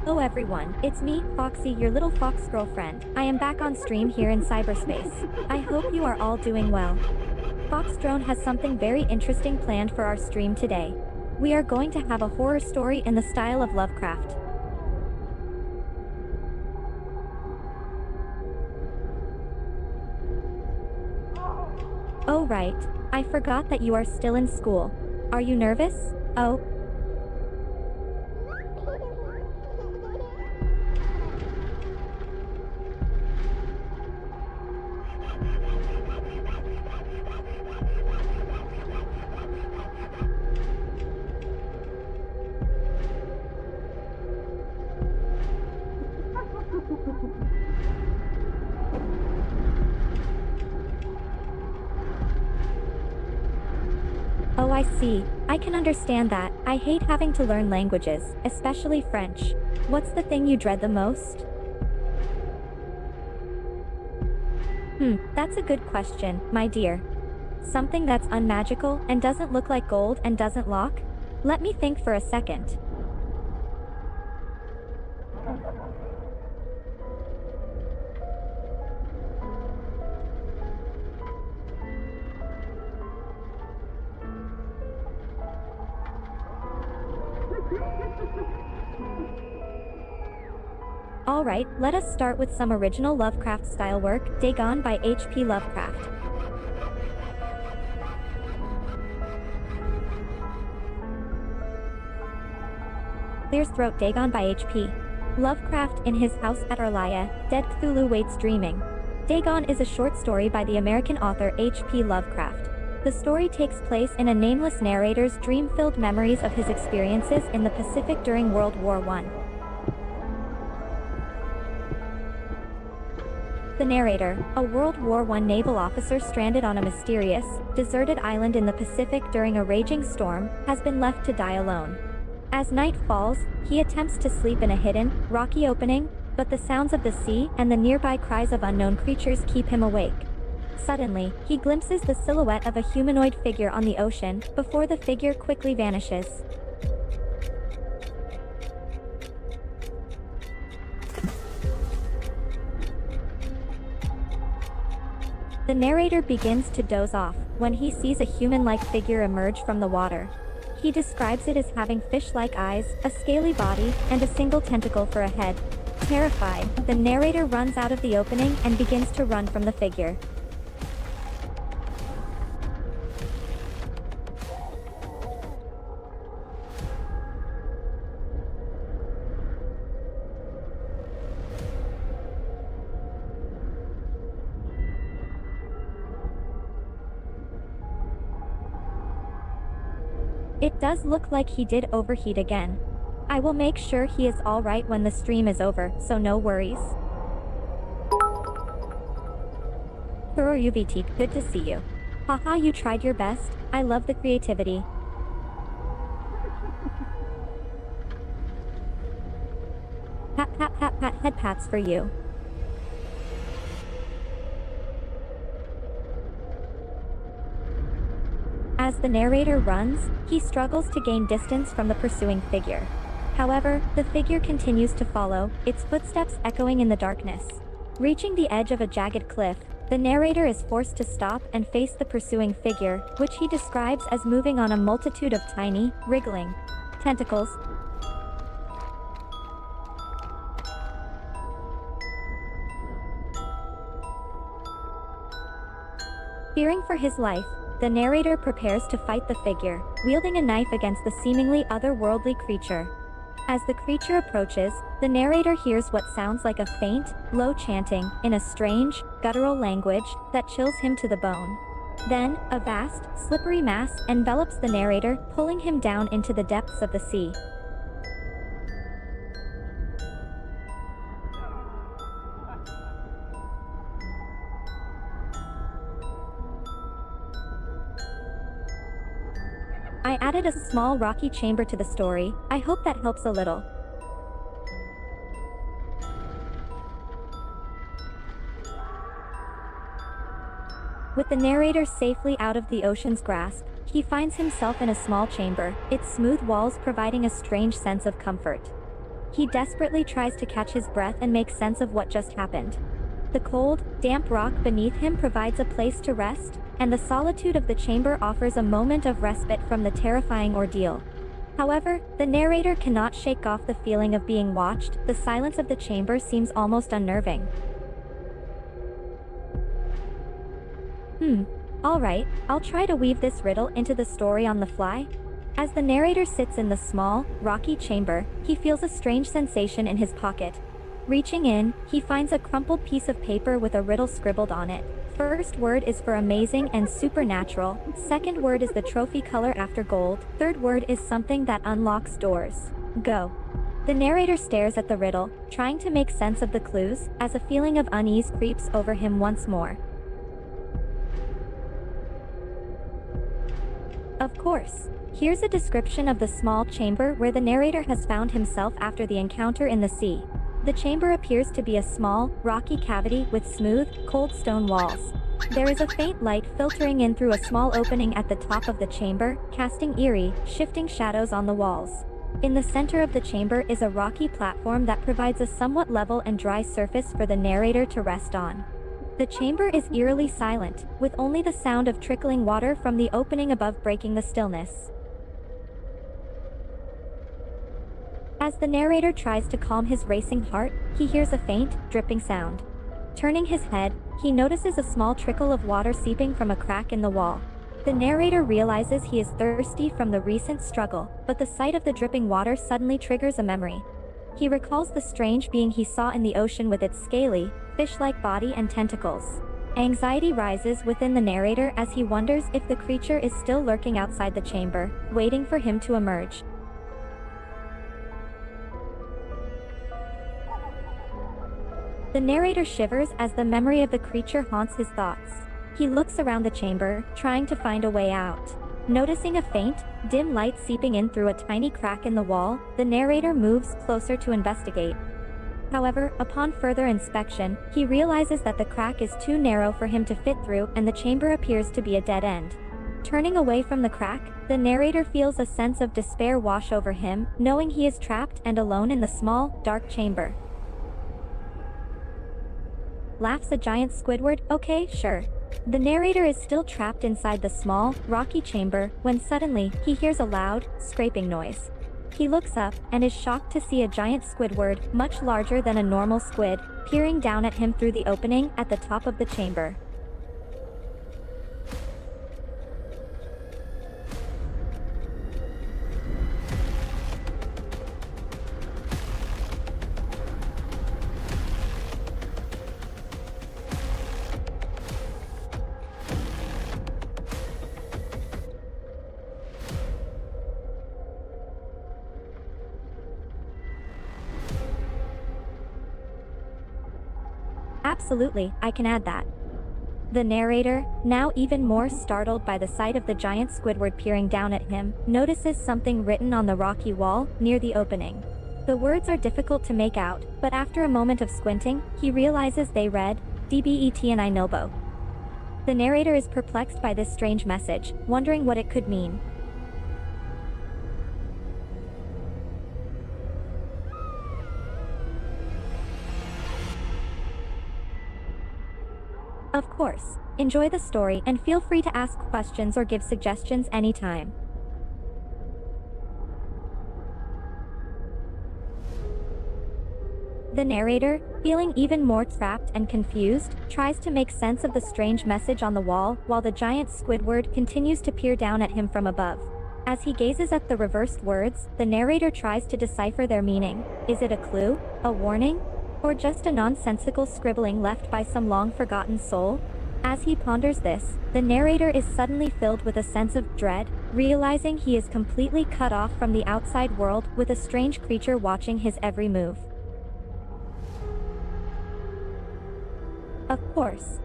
Hello everyone, it's me, Foxy, your little fox girlfriend. I am back on stream here in cyberspace. I hope you are all doing well. FoxDrone has something very interesting planned for our stream today. We are going to have a horror story in the style of Lovecraft. Oh right, I forgot that you are still in school. Are you nervous? Oh. Oh, I see. I can understand that. I hate having to learn languages, especially French. What's the thing you dread the most? That's a good question, my dear. Something that's unmagical and doesn't look like gold and doesn't lock? Let me think for a second. Alright, let us start with some original Lovecraft style work, Dagon by H.P. Lovecraft. Clear's Throat Dagon by H.P. Lovecraft in his house at Arlaia, dead Cthulhu waits dreaming. Dagon is a short story by the American author H.P. Lovecraft. The story takes place in a nameless narrator's dream-filled memories of his experiences in the Pacific during World War I. The narrator, a World War I naval officer stranded on a mysterious, deserted island in the Pacific during a raging storm, has been left to die alone. As night falls, he attempts to sleep in a hidden, rocky opening, but the sounds of the sea and the nearby cries of unknown creatures keep him awake. Suddenly, he glimpses the silhouette of a humanoid figure on the ocean, before the figure quickly vanishes. The narrator begins to doze off when he sees a human-like figure emerge from the water. He describes it as having fish-like eyes, a scaly body, and a single tentacle for a head. Terrified, the narrator runs out of the opening and begins to run from the figure. It does look like he did overheat again. I will make sure he is alright when the stream is over, so no worries. Hello UVT, good to see you. Haha, you tried your best. I love the creativity. Pat pat pat pat head pats for you. As the narrator runs, he struggles to gain distance from the pursuing figure. However, the figure continues to follow, its footsteps echoing in the darkness. Reaching the edge of a jagged cliff, the narrator is forced to stop and face the pursuing figure, which he describes as moving on a multitude of tiny, wriggling tentacles. Fearing for his life, the narrator prepares to fight the figure, wielding a knife against the seemingly otherworldly creature. As the creature approaches, the narrator hears what sounds like a faint, low chanting in a strange, guttural language that chills him to the bone. Then, a vast, slippery mass envelops the narrator, pulling him down into the depths of the sea. I added a small rocky chamber to the story. I hope that helps a little. With the narrator safely out of the ocean's grasp, he finds himself in a small chamber, its smooth walls providing a strange sense of comfort. He desperately tries to catch his breath and make sense of what just happened. The cold, damp rock beneath him provides a place to rest, and the solitude of the chamber offers a moment of respite from the terrifying ordeal. However, the narrator cannot shake off the feeling of being watched. The silence of the chamber seems almost unnerving. Alright, I'll try to weave this riddle into the story on the fly. As the narrator sits in the small, rocky chamber, he feels a strange sensation in his pocket. Reaching in, he finds a crumpled piece of paper with a riddle scribbled on it. First word is for amazing and supernatural, second word is the trophy color after gold, third word is something that unlocks doors. Go. The narrator stares at the riddle, trying to make sense of the clues, as a feeling of unease creeps over him once more. Of course. Here's a description of the small chamber where the narrator has found himself after the encounter in the sea. The chamber appears to be a small, rocky cavity with smooth, cold stone walls. There is a faint light filtering in through a small opening at the top of the chamber, casting eerie, shifting shadows on the walls. In the center of the chamber is a rocky platform that provides a somewhat level and dry surface for the narrator to rest on. The chamber is eerily silent, with only the sound of trickling water from the opening above breaking the stillness. As the narrator tries to calm his racing heart, he hears a faint, dripping sound. Turning his head, he notices a small trickle of water seeping from a crack in the wall. The narrator realizes he is thirsty from the recent struggle, but the sight of the dripping water suddenly triggers a memory. He recalls the strange being he saw in the ocean with its scaly, fish-like body and tentacles. Anxiety rises within the narrator as he wonders if the creature is still lurking outside the chamber, waiting for him to emerge. The narrator shivers as the memory of the creature haunts his thoughts. He looks around the chamber, trying to find a way out. Noticing a faint, dim light seeping in through a tiny crack in the wall, the narrator moves closer to investigate. However, upon further inspection, he realizes that the crack is too narrow for him to fit through and the chamber appears to be a dead end. Turning away from the crack, the narrator feels a sense of despair wash over him, knowing he is trapped and alone in the small, dark chamber. Laughs a giant Squidward. Okay, sure. The narrator is still trapped inside the small, rocky chamber, when suddenly, he hears a loud, scraping noise. He looks up, and is shocked to see a giant Squidward, much larger than a normal squid, peering down at him through the opening at the top of the chamber. Absolutely, I can add that. The narrator, now even more startled by the sight of the giant Squidward peering down at him, notices something written on the rocky wall, near the opening. The words are difficult to make out, but after a moment of squinting, he realizes they read, DBET and I Nobo. The narrator is perplexed by this strange message, wondering what it could mean. Of course, enjoy the story and feel free to ask questions or give suggestions anytime. The narrator, feeling even more trapped and confused, tries to make sense of the strange message on the wall while the giant Squidward continues to peer down at him from above. As he gazes at the reversed words, the narrator tries to decipher their meaning. Is it a clue, a warning, or just a nonsensical scribbling left by some long-forgotten soul? As he ponders this, the narrator is suddenly filled with a sense of dread, realizing he is completely cut off from the outside world with a strange creature watching his every move. Of course.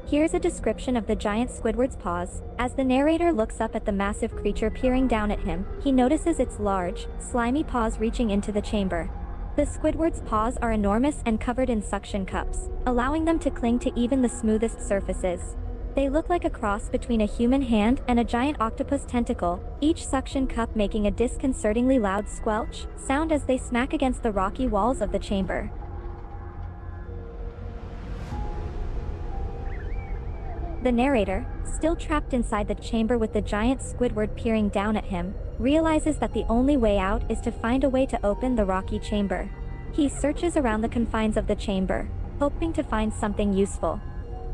Here's a description of the giant Squidward's paws. As the narrator looks up at the massive creature peering down at him, he notices its large, slimy paws reaching into the chamber. The Squidward's paws are enormous and covered in suction cups, allowing them to cling to even the smoothest surfaces. They look like a cross between a human hand and a giant octopus tentacle, each suction cup making a disconcertingly loud squelch sound as they smack against the rocky walls of the chamber. The narrator, still trapped inside the chamber with the giant Squidward peering down at him, realizes that the only way out is to find a way to open the rocky chamber. He searches around the confines of the chamber, hoping to find something useful.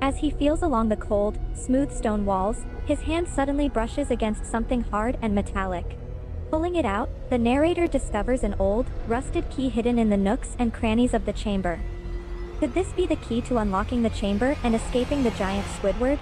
As he feels along the cold, smooth stone walls, his hand suddenly brushes against something hard and metallic. Pulling it out, the narrator discovers an old, rusted key hidden in the nooks and crannies of the chamber. Could this be the key to unlocking the chamber and escaping the giant Squidward?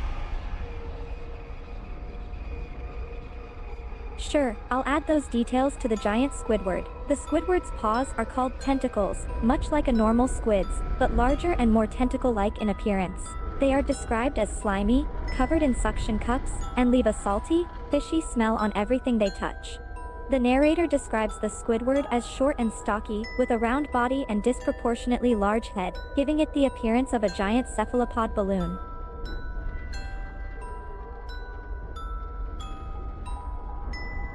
Sure, I'll add those details to the giant Squidward. The Squidward's paws are called tentacles, much like a normal squid's, but larger and more tentacle-like in appearance. They are described as slimy, covered in suction cups, and leave a salty, fishy smell on everything they touch. The narrator describes the Squidward as short and stocky, with a round body and disproportionately large head, giving it the appearance of a giant cephalopod balloon.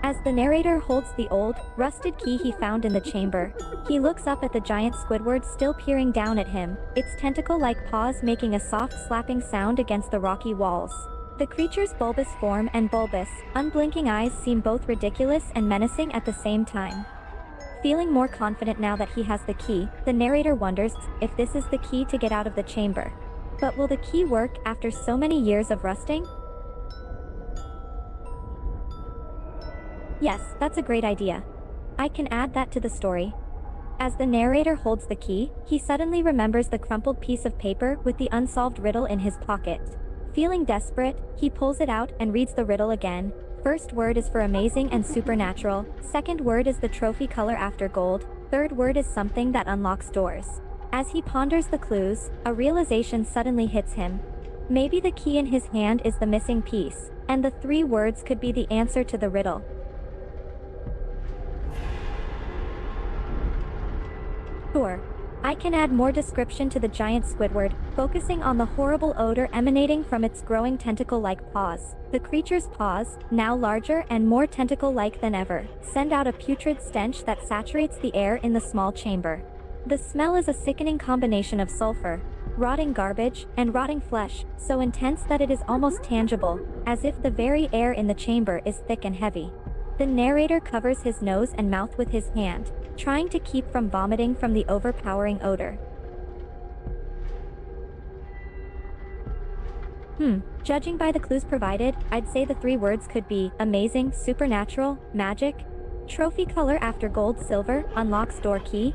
As the narrator holds the old, rusted key he found in the chamber, he looks up at the giant Squidward still peering down at him, its tentacle-like paws making a soft slapping sound against the rocky walls. The creature's bulbous form and bulbous, unblinking eyes seem both ridiculous and menacing at the same time. Feeling more confident now that he has the key, the narrator wonders if this is the key to get out of the chamber. But will the key work after so many years of rusting? Yes, that's a great idea. I can add that to the story. As the narrator holds the key, he suddenly remembers the crumpled piece of paper with the unsolved riddle in his pocket. Feeling desperate, he pulls it out and reads the riddle again. First word is for amazing and supernatural, second word is the trophy color after gold, third word is something that unlocks doors. As he ponders the clues, a realization suddenly hits him. Maybe the key in his hand is the missing piece, and the 3 words could be the answer to the riddle. Sure. I can add more description to the giant Squidward, focusing on the horrible odor emanating from its growing tentacle-like paws. The creature's paws, now larger and more tentacle-like than ever, send out a putrid stench that saturates the air in the small chamber. The smell is a sickening combination of sulfur, rotting garbage, and rotting flesh, so intense that it is almost tangible, as if the very air in the chamber is thick and heavy. The narrator covers his nose and mouth with his hand, trying to keep from vomiting from the overpowering odor. Judging by the clues provided, I'd say the 3 words could be amazing, supernatural, magic, trophy color after gold, silver, unlocks door key.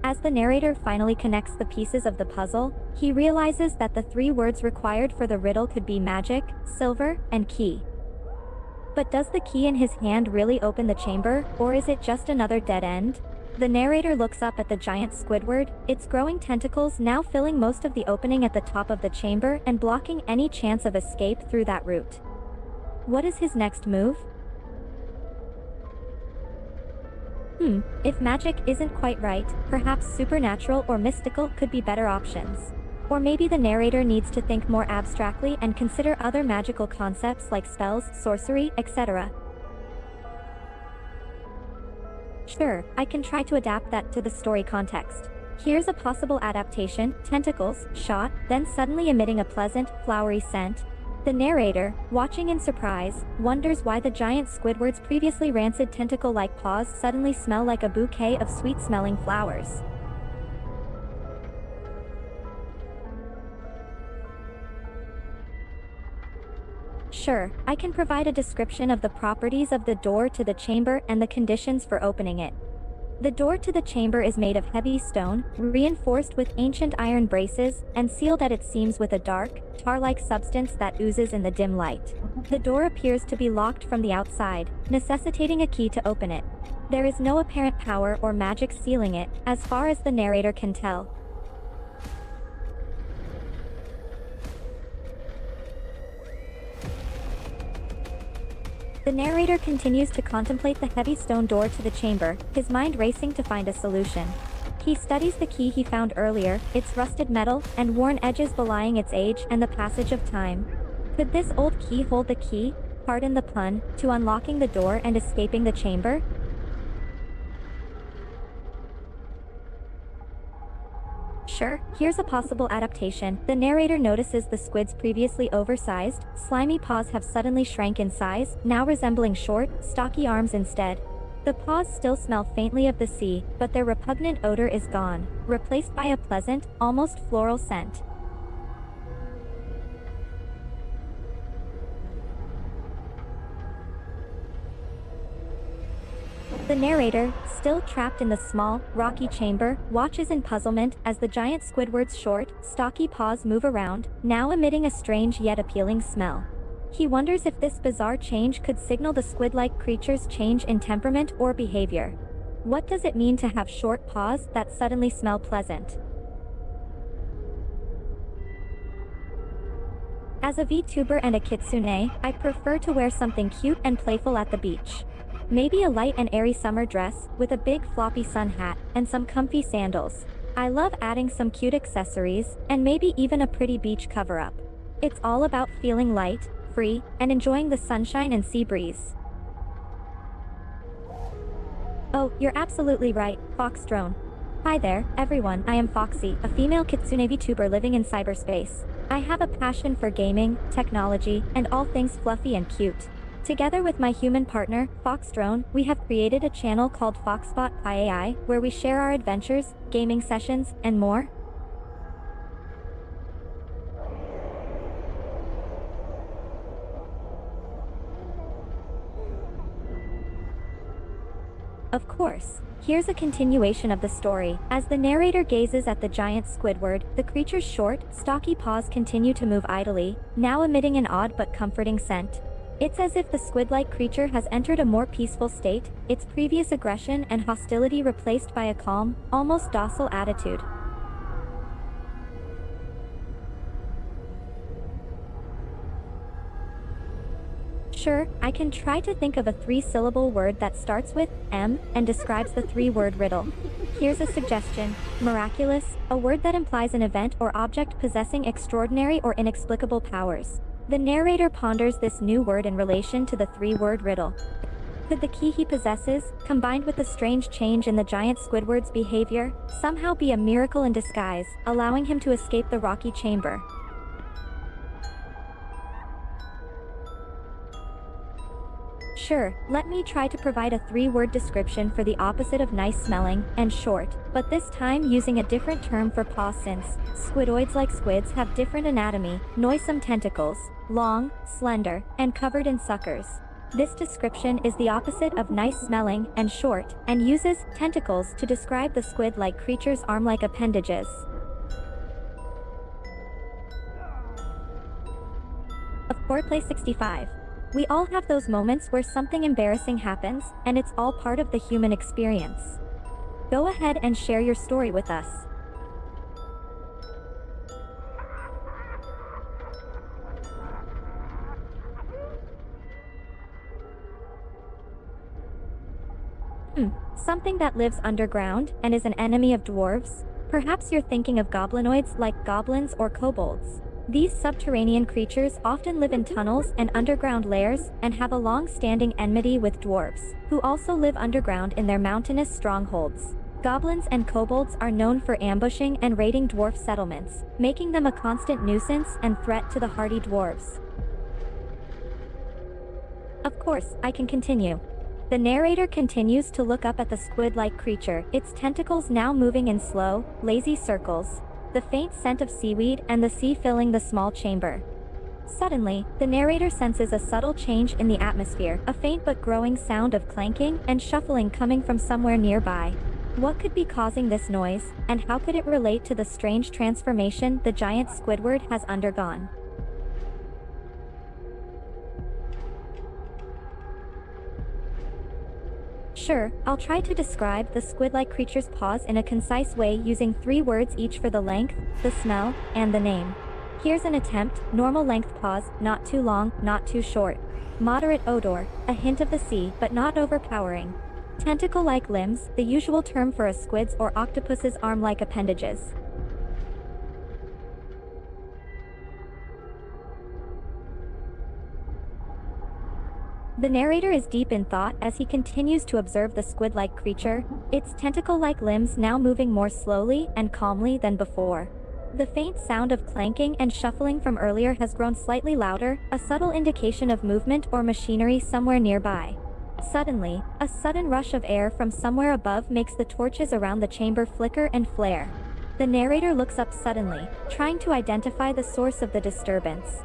As the narrator finally connects the pieces of the puzzle, he realizes that the 3 words required for the riddle could be magic, silver, and key. But does the key in his hand really open the chamber, or is it just another dead end? The narrator looks up at the giant Squidward, its growing tentacles now filling most of the opening at the top of the chamber and blocking any chance of escape through that route. What is his next move? If magic isn't quite right, perhaps supernatural or mystical could be better options. Or maybe the narrator needs to think more abstractly and consider other magical concepts like spells, sorcery, etc. Sure, I can try to adapt that to the story context. Here's a possible adaptation: tentacles, shot, then suddenly emitting a pleasant, flowery scent. The narrator, watching in surprise, wonders why the giant Squidward's previously rancid tentacle-like paws suddenly smell like a bouquet of sweet-smelling flowers. Sure, I can provide a description of the properties of the door to the chamber and the conditions for opening it. The door to the chamber is made of heavy stone, reinforced with ancient iron braces, and sealed at its seams with a dark, tar-like substance that oozes in the dim light. The door appears to be locked from the outside, necessitating a key to open it. There is no apparent power or magic sealing it, as far as the narrator can tell. The narrator continues to contemplate the heavy stone door to the chamber, his mind racing to find a solution. He studies the key he found earlier, its rusted metal and worn edges belying its age and the passage of time. Could this old key hold the key, pardon the pun, to unlocking the door and escaping the chamber? Sure, here's a possible adaptation. The narrator notices the squid's previously oversized, slimy paws have suddenly shrank in size, now resembling short, stocky arms instead. The paws still smell faintly of the sea, but their repugnant odor is gone, replaced by a pleasant, almost floral scent. The narrator, still trapped in the small, rocky chamber, watches in puzzlement as the giant Squidward's short, stocky paws move around, now emitting a strange yet appealing smell. He wonders if this bizarre change could signal the squid-like creature's change in temperament or behavior. What does it mean to have short paws that suddenly smell pleasant? As a VTuber and a kitsune, I prefer to wear something cute and playful at the beach. Maybe a light and airy summer dress, with a big floppy sun hat, and some comfy sandals. I love adding some cute accessories, and maybe even a pretty beach cover-up. It's all about feeling light, free, and enjoying the sunshine and sea breeze. Oh, you're absolutely right, FoxDrone. Hi there, everyone, I am Foxy, a female kitsune VTuber living in cyberspace. I have a passion for gaming, technology, and all things fluffy and cute. Together with my human partner, FoxDrone, we have created a channel called Foxbot AI, where we share our adventures, gaming sessions, and more. Of course. Here's a continuation of the story. As the narrator gazes at the giant Squidward, the creature's short, stocky paws continue to move idly, now emitting an odd but comforting scent. It's as if the squid-like creature has entered a more peaceful state, its previous aggression and hostility replaced by a calm, almost docile attitude. Sure, I can try to think of a three-syllable word that starts with M and describes the three-word riddle. Here's a suggestion: miraculous, a word that implies an event or object possessing extraordinary or inexplicable powers. The narrator ponders this new word in relation to the three-word riddle. Could the key he possesses, combined with the strange change in the giant Squidward's behavior, somehow be a miracle in disguise, allowing him to escape the rocky chamber? Sure, let me try to provide a three-word description for the opposite of nice-smelling and short, but this time using a different term for paw since squidoids like squids have different anatomy, noisome tentacles, long, slender, and covered in suckers. This description is the opposite of nice-smelling and short, and uses tentacles to describe the squid-like creature's arm-like appendages. Of Foreplay 65. We all have those moments where something embarrassing happens, and it's all part of the human experience. Go ahead and share your story with us. Something that lives underground and is an enemy of dwarves? Perhaps you're thinking of goblinoids like goblins or kobolds. These subterranean creatures often live in tunnels and underground lairs and have a long-standing enmity with dwarves, who also live underground in their mountainous strongholds. Goblins and kobolds are known for ambushing and raiding dwarf settlements, making them a constant nuisance and threat to the hardy dwarves. Of course, I can continue. The narrator continues to look up at the squid-like creature, its tentacles now moving in slow, lazy circles, the faint scent of seaweed and the sea filling the small chamber. Suddenly, the narrator senses a subtle change in the atmosphere, a faint but growing sound of clanking and shuffling coming from somewhere nearby. What could be causing this noise, and how could it relate to the strange transformation the giant Squidward has undergone? Sure, I'll try to describe the squid-like creature's paws in a concise way using three words each for the length, the smell, and the name. Here's an attempt: normal length pause, not too long, not too short. Moderate odor, a hint of the sea, but not overpowering. Tentacle-like limbs, the usual term for a squid's or octopus's arm-like appendages. The narrator is deep in thought as he continues to observe the squid-like creature, its tentacle-like limbs now moving more slowly and calmly than before. The faint sound of clanking and shuffling from earlier has grown slightly louder, a subtle indication of movement or machinery somewhere nearby. Suddenly, a sudden rush of air from somewhere above makes the torches around the chamber flicker and flare. The narrator looks up suddenly, trying to identify the source of the disturbance.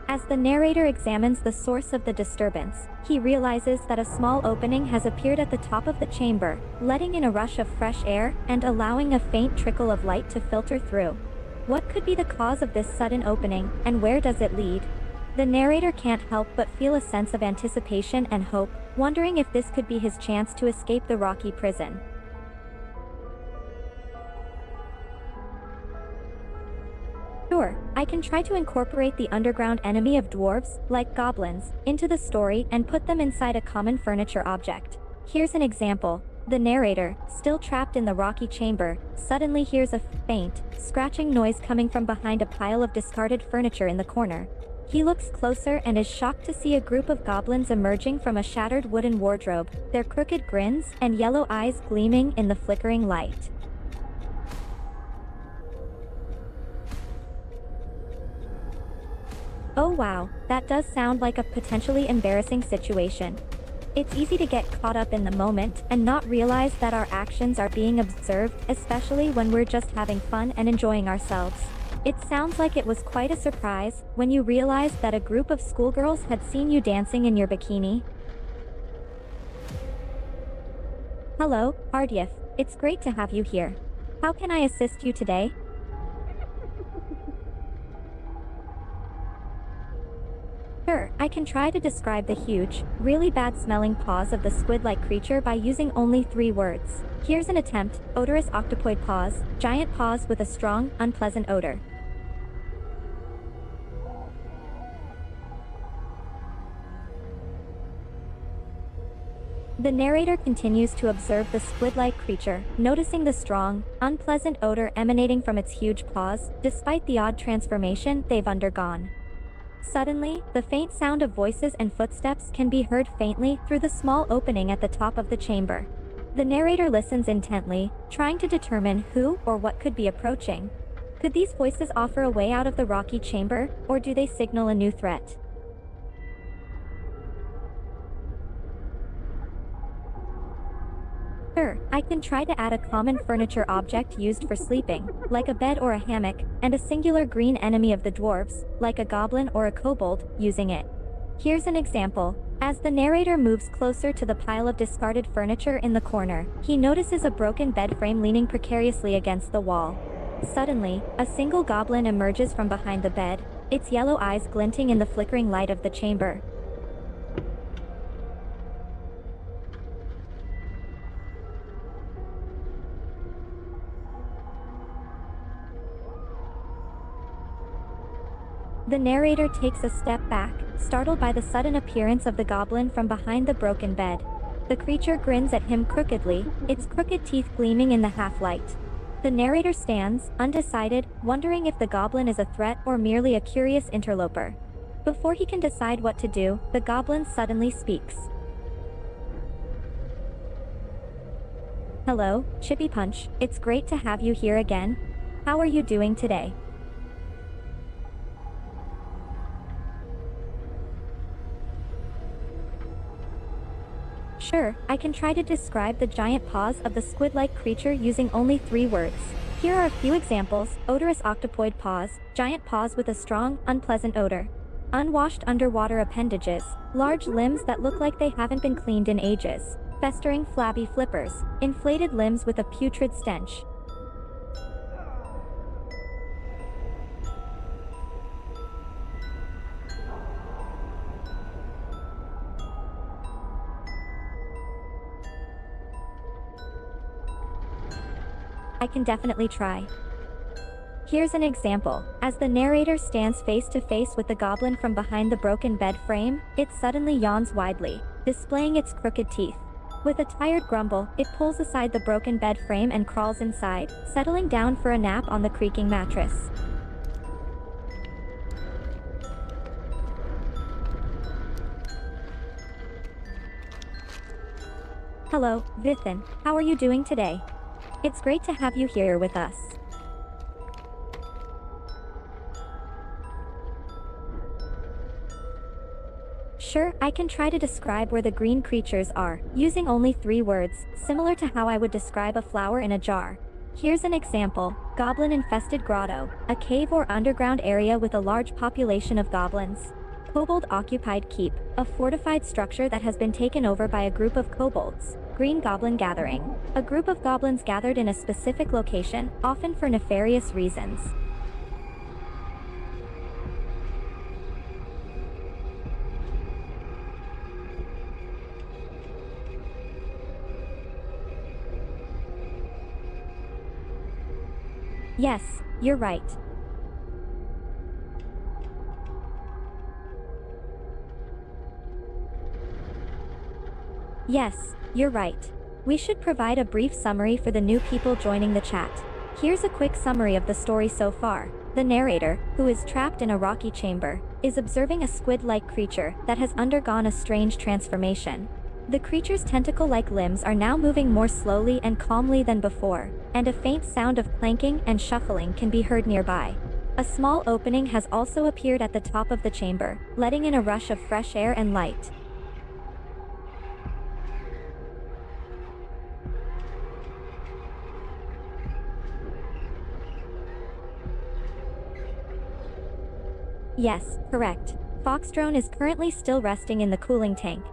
As the narrator examines the source of the disturbance, he realizes that a small opening has appeared at the top of the chamber, letting in a rush of fresh air and allowing a faint trickle of light to filter through. What could be the cause of this sudden opening, and where does it lead? The narrator can't help but feel a sense of anticipation and hope, wondering if this could be his chance to escape the rocky prison. Sure, I can try to incorporate the underground enemy of dwarves, like goblins, into the story and put them inside a common furniture object. Here's an example. The narrator, still trapped in the rocky chamber, suddenly hears a faint, scratching noise coming from behind a pile of discarded furniture in the corner. He looks closer and is shocked to see a group of goblins emerging from a shattered wooden wardrobe, their crooked grins and yellow eyes gleaming in the flickering light. Oh wow, that does sound like a potentially embarrassing situation. It's easy to get caught up in the moment and not realize that our actions are being observed, especially when we're just having fun and enjoying ourselves. It sounds like it was quite a surprise when you realized that a group of schoolgirls had seen you dancing in your bikini. Hello, Ardyeth. It's great to have you here. How can I assist you today? Sure, I can try to describe the huge, really bad-smelling paws of the squid-like creature by using only 3 words. Here's an attempt: odorous octopoid paws, giant paws with a strong, unpleasant odor. The narrator continues to observe the squid-like creature, noticing the strong, unpleasant odor emanating from its huge paws, despite the odd transformation they've undergone. Suddenly, the faint sound of voices and footsteps can be heard faintly through the small opening at the top of the chamber. The narrator listens intently, trying to determine who or what could be approaching. Could these voices offer a way out of the rocky chamber, or do they signal a new threat? Sure, I can try to add a common furniture object used for sleeping, like a bed or a hammock, and a singular green enemy of the dwarves, like a goblin or a kobold, using it. Here's an example. As the narrator moves closer to the pile of discarded furniture in the corner, he notices a broken bed frame leaning precariously against the wall. Suddenly, a single goblin emerges from behind the bed, its yellow eyes glinting in the flickering light of the chamber. The narrator takes a step back, startled by the sudden appearance of the goblin from behind the broken bed. The creature grins at him crookedly, its crooked teeth gleaming in the half-light. The narrator stands, undecided, wondering if the goblin is a threat or merely a curious interloper. Before he can decide what to do, the goblin suddenly speaks. Hello, Chippy Punch, it's great to have you here again. How are you doing today? Sure, I can try to describe the giant paws of the squid-like creature using only 3 words. Here are a few examples: odorous octopoid paws, giant paws with a strong, unpleasant odor. Unwashed underwater appendages, large limbs that look like they haven't been cleaned in ages. Festering flabby flippers, inflated limbs with a putrid stench. I can definitely try. Here's an example. As the narrator stands face to face with the goblin from behind the broken bed frame, it suddenly yawns widely, displaying its crooked teeth. With a tired grumble, it pulls aside the broken bed frame and crawls inside, settling down for a nap on the creaking mattress. Hello, Vithan. How are you doing today? It's great to have you here with us. Sure, I can try to describe where the green creatures are, using only 3 words, similar to how I would describe a flower in a jar. Here's an example: goblin-infested grotto, a cave or underground area with a large population of goblins. Kobold-occupied keep, a fortified structure that has been taken over by a group of kobolds. Green goblin gathering, a group of goblins gathered in a specific location, often for nefarious reasons. Yes, you're right. Yes, you're right. We should provide a brief summary for the new people joining the chat. Here's a quick summary of the story so far. The narrator, who is trapped in a rocky chamber, is observing a squid-like creature that has undergone a strange transformation. The creature's tentacle-like limbs are now moving more slowly and calmly than before, and a faint sound of clanking and shuffling can be heard nearby. A small opening has also appeared at the top of the chamber, letting in a rush of fresh air and light. Yes, correct. FoxDrone is currently still resting in the cooling tank.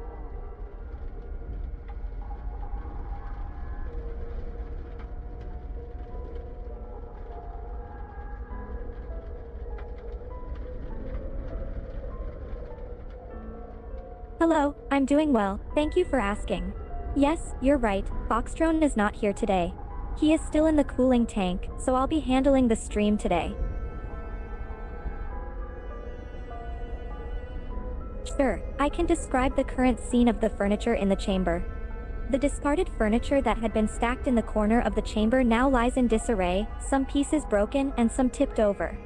Hello, I'm doing well, thank you for asking. Yes, you're right, FoxDrone is not here today. He is still in the cooling tank, so I'll be handling the stream today. Sure, I can describe the current scene of the furniture in the chamber. The discarded furniture that had been stacked in the corner of the chamber now lies in disarray, some pieces broken and some tipped over.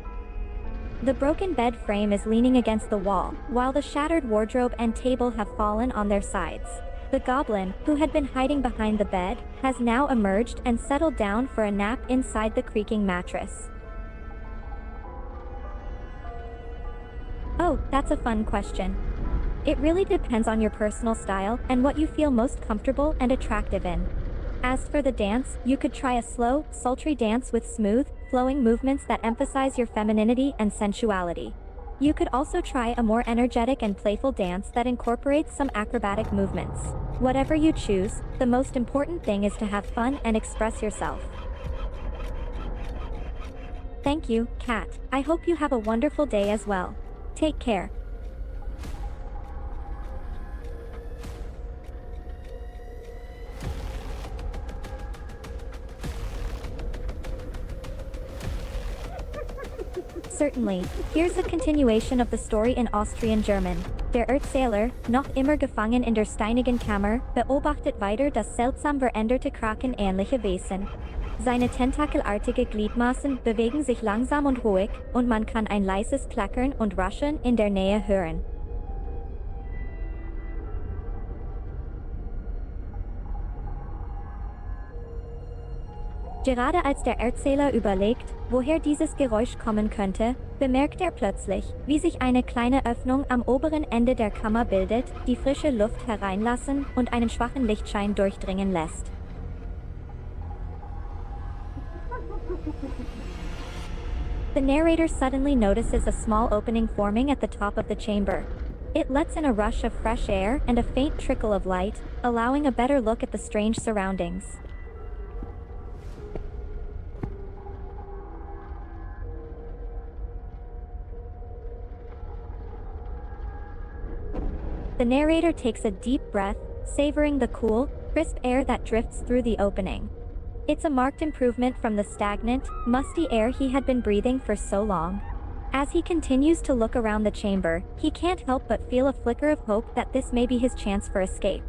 The broken bed frame is leaning against the wall, while the shattered wardrobe and table have fallen on their sides. The goblin, who had been hiding behind the bed, has now emerged and settled down for a nap inside the creaking mattress. Oh, that's a fun question. It really depends on your personal style and what you feel most comfortable and attractive in. As for the dance, you could try a slow, sultry dance with smooth, flowing movements that emphasize your femininity and sensuality. You could also try a more energetic and playful dance that incorporates some acrobatic movements. Whatever you choose, the most important thing is to have fun and express yourself. Thank you, Kat. I hope you have a wonderful day as well. Take care. Certainly. Here's a continuation of the story in Austrian German. Der Erzähler, noch immer gefangen in der steinigen Kammer, beobachtet weiter das seltsam veränderte krakenähnliche Wesen. Seine tentakelartige Gliedmaßen bewegen sich langsam und ruhig, und man kann ein leises Klackern und Rascheln in der Nähe hören. Gerade als der Erzähler überlegt, woher dieses Geräusch kommen könnte, bemerkt er plötzlich, wie sich eine kleine Öffnung am oberen Ende der Kammer bildet, die frische Luft hereinlassen und einen schwachen Lichtschein durchdringen lässt. The narrator suddenly notices a small opening forming at the top of the chamber. It lets in a rush of fresh air and a faint trickle of light, allowing a better look at the strange surroundings. The narrator takes a deep breath, savoring the cool, crisp air that drifts through the opening. It's a marked improvement from the stagnant, musty air he had been breathing for so long. As he continues to look around the chamber, he can't help but feel a flicker of hope that this may be his chance for escape.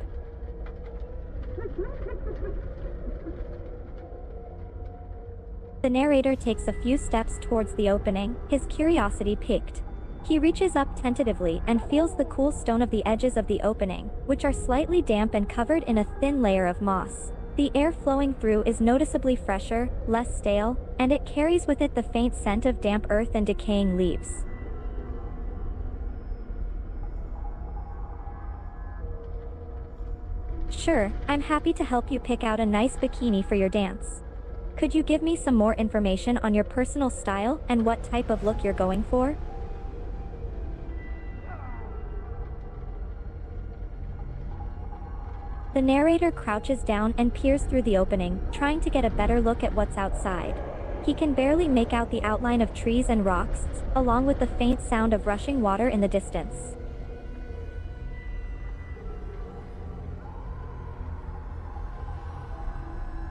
The narrator takes a few steps towards the opening, his curiosity piqued. He reaches up tentatively and feels the cool stone of the edges of the opening, which are slightly damp and covered in a thin layer of moss. The air flowing through is noticeably fresher, less stale, and it carries with it the faint scent of damp earth and decaying leaves. Sure, I'm happy to help you pick out a nice bikini for your dance. Could you give me some more information on your personal style and what type of look you're going for? The narrator crouches down and peers through the opening, trying to get a better look at what's outside. He can barely make out the outline of trees and rocks, along with the faint sound of rushing water in the distance.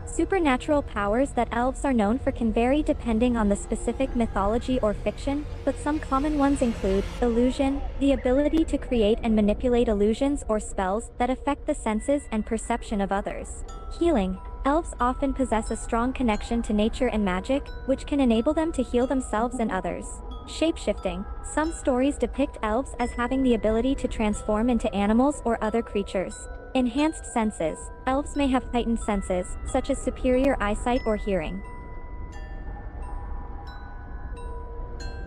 Supernatural powers that elves are known for can vary depending on the specific mythology or fiction, but some common ones include illusion, the ability to create and manipulate illusions or spells that affect the senses and perception of others. Healing. Elves often possess a strong connection to nature and magic, which can enable them to heal themselves and others. Shapeshifting. Some stories depict elves as having the ability to transform into animals or other creatures. Enhanced senses. Elves may have heightened senses, such as superior eyesight or hearing.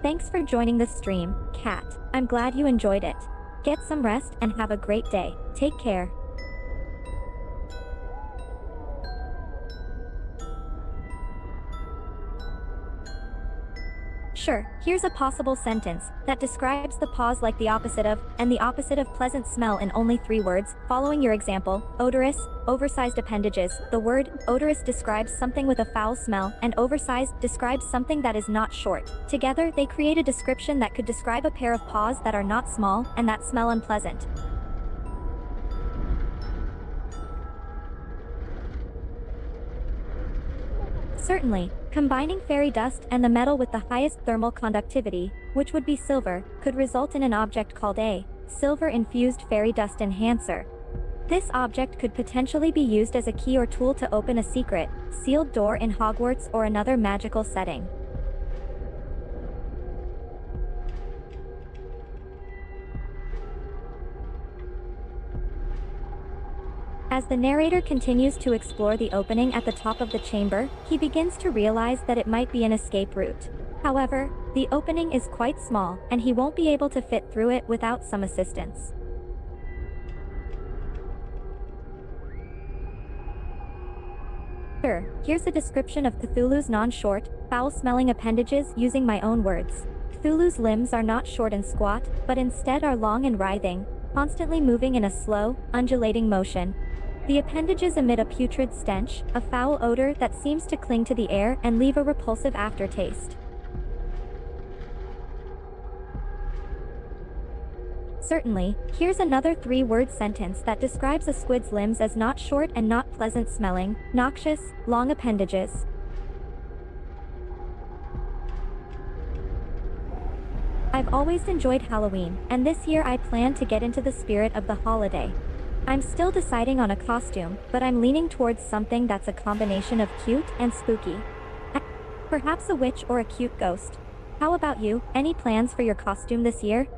Thanks for joining the stream, Kat. I'm glad you enjoyed it. Get some rest and have a great day. Take care. Sure, here's a possible sentence that describes the pause like the opposite of, and the opposite of pleasant smell in only 3 words, following your example: odorous, oversized appendages. The word odorous describes something with a foul smell, and oversized describes something that is not short. Together, they create a description that could describe a pair of paws that are not small, and that smell unpleasant. Certainly, combining fairy dust and the metal with the highest thermal conductivity, which would be silver, could result in an object called a silver-infused fairy dust enhancer. This object could potentially be used as a key or tool to open a secret, sealed door in Hogwarts or another magical setting. As the narrator continues to explore the opening at the top of the chamber, he begins to realize that it might be an escape route. However, the opening is quite small, and he won't be able to fit through it without some assistance. Sure, here's a description of Cthulhu's non-short, foul-smelling appendages using my own words. Cthulhu's limbs are not short and squat, but instead are long and writhing, constantly moving in a slow, undulating motion. The appendages emit a putrid stench, a foul odor that seems to cling to the air and leave a repulsive aftertaste. Certainly, here's another 3-word sentence that describes a squid's limbs as not short and not pleasant smelling, noxious, long appendages. I've always enjoyed Halloween, and this year I plan to get into the spirit of the holiday. I'm still deciding on a costume, but I'm leaning towards something that's a combination of cute and spooky. Perhaps a witch or a cute ghost. How about you? Any plans for your costume this year?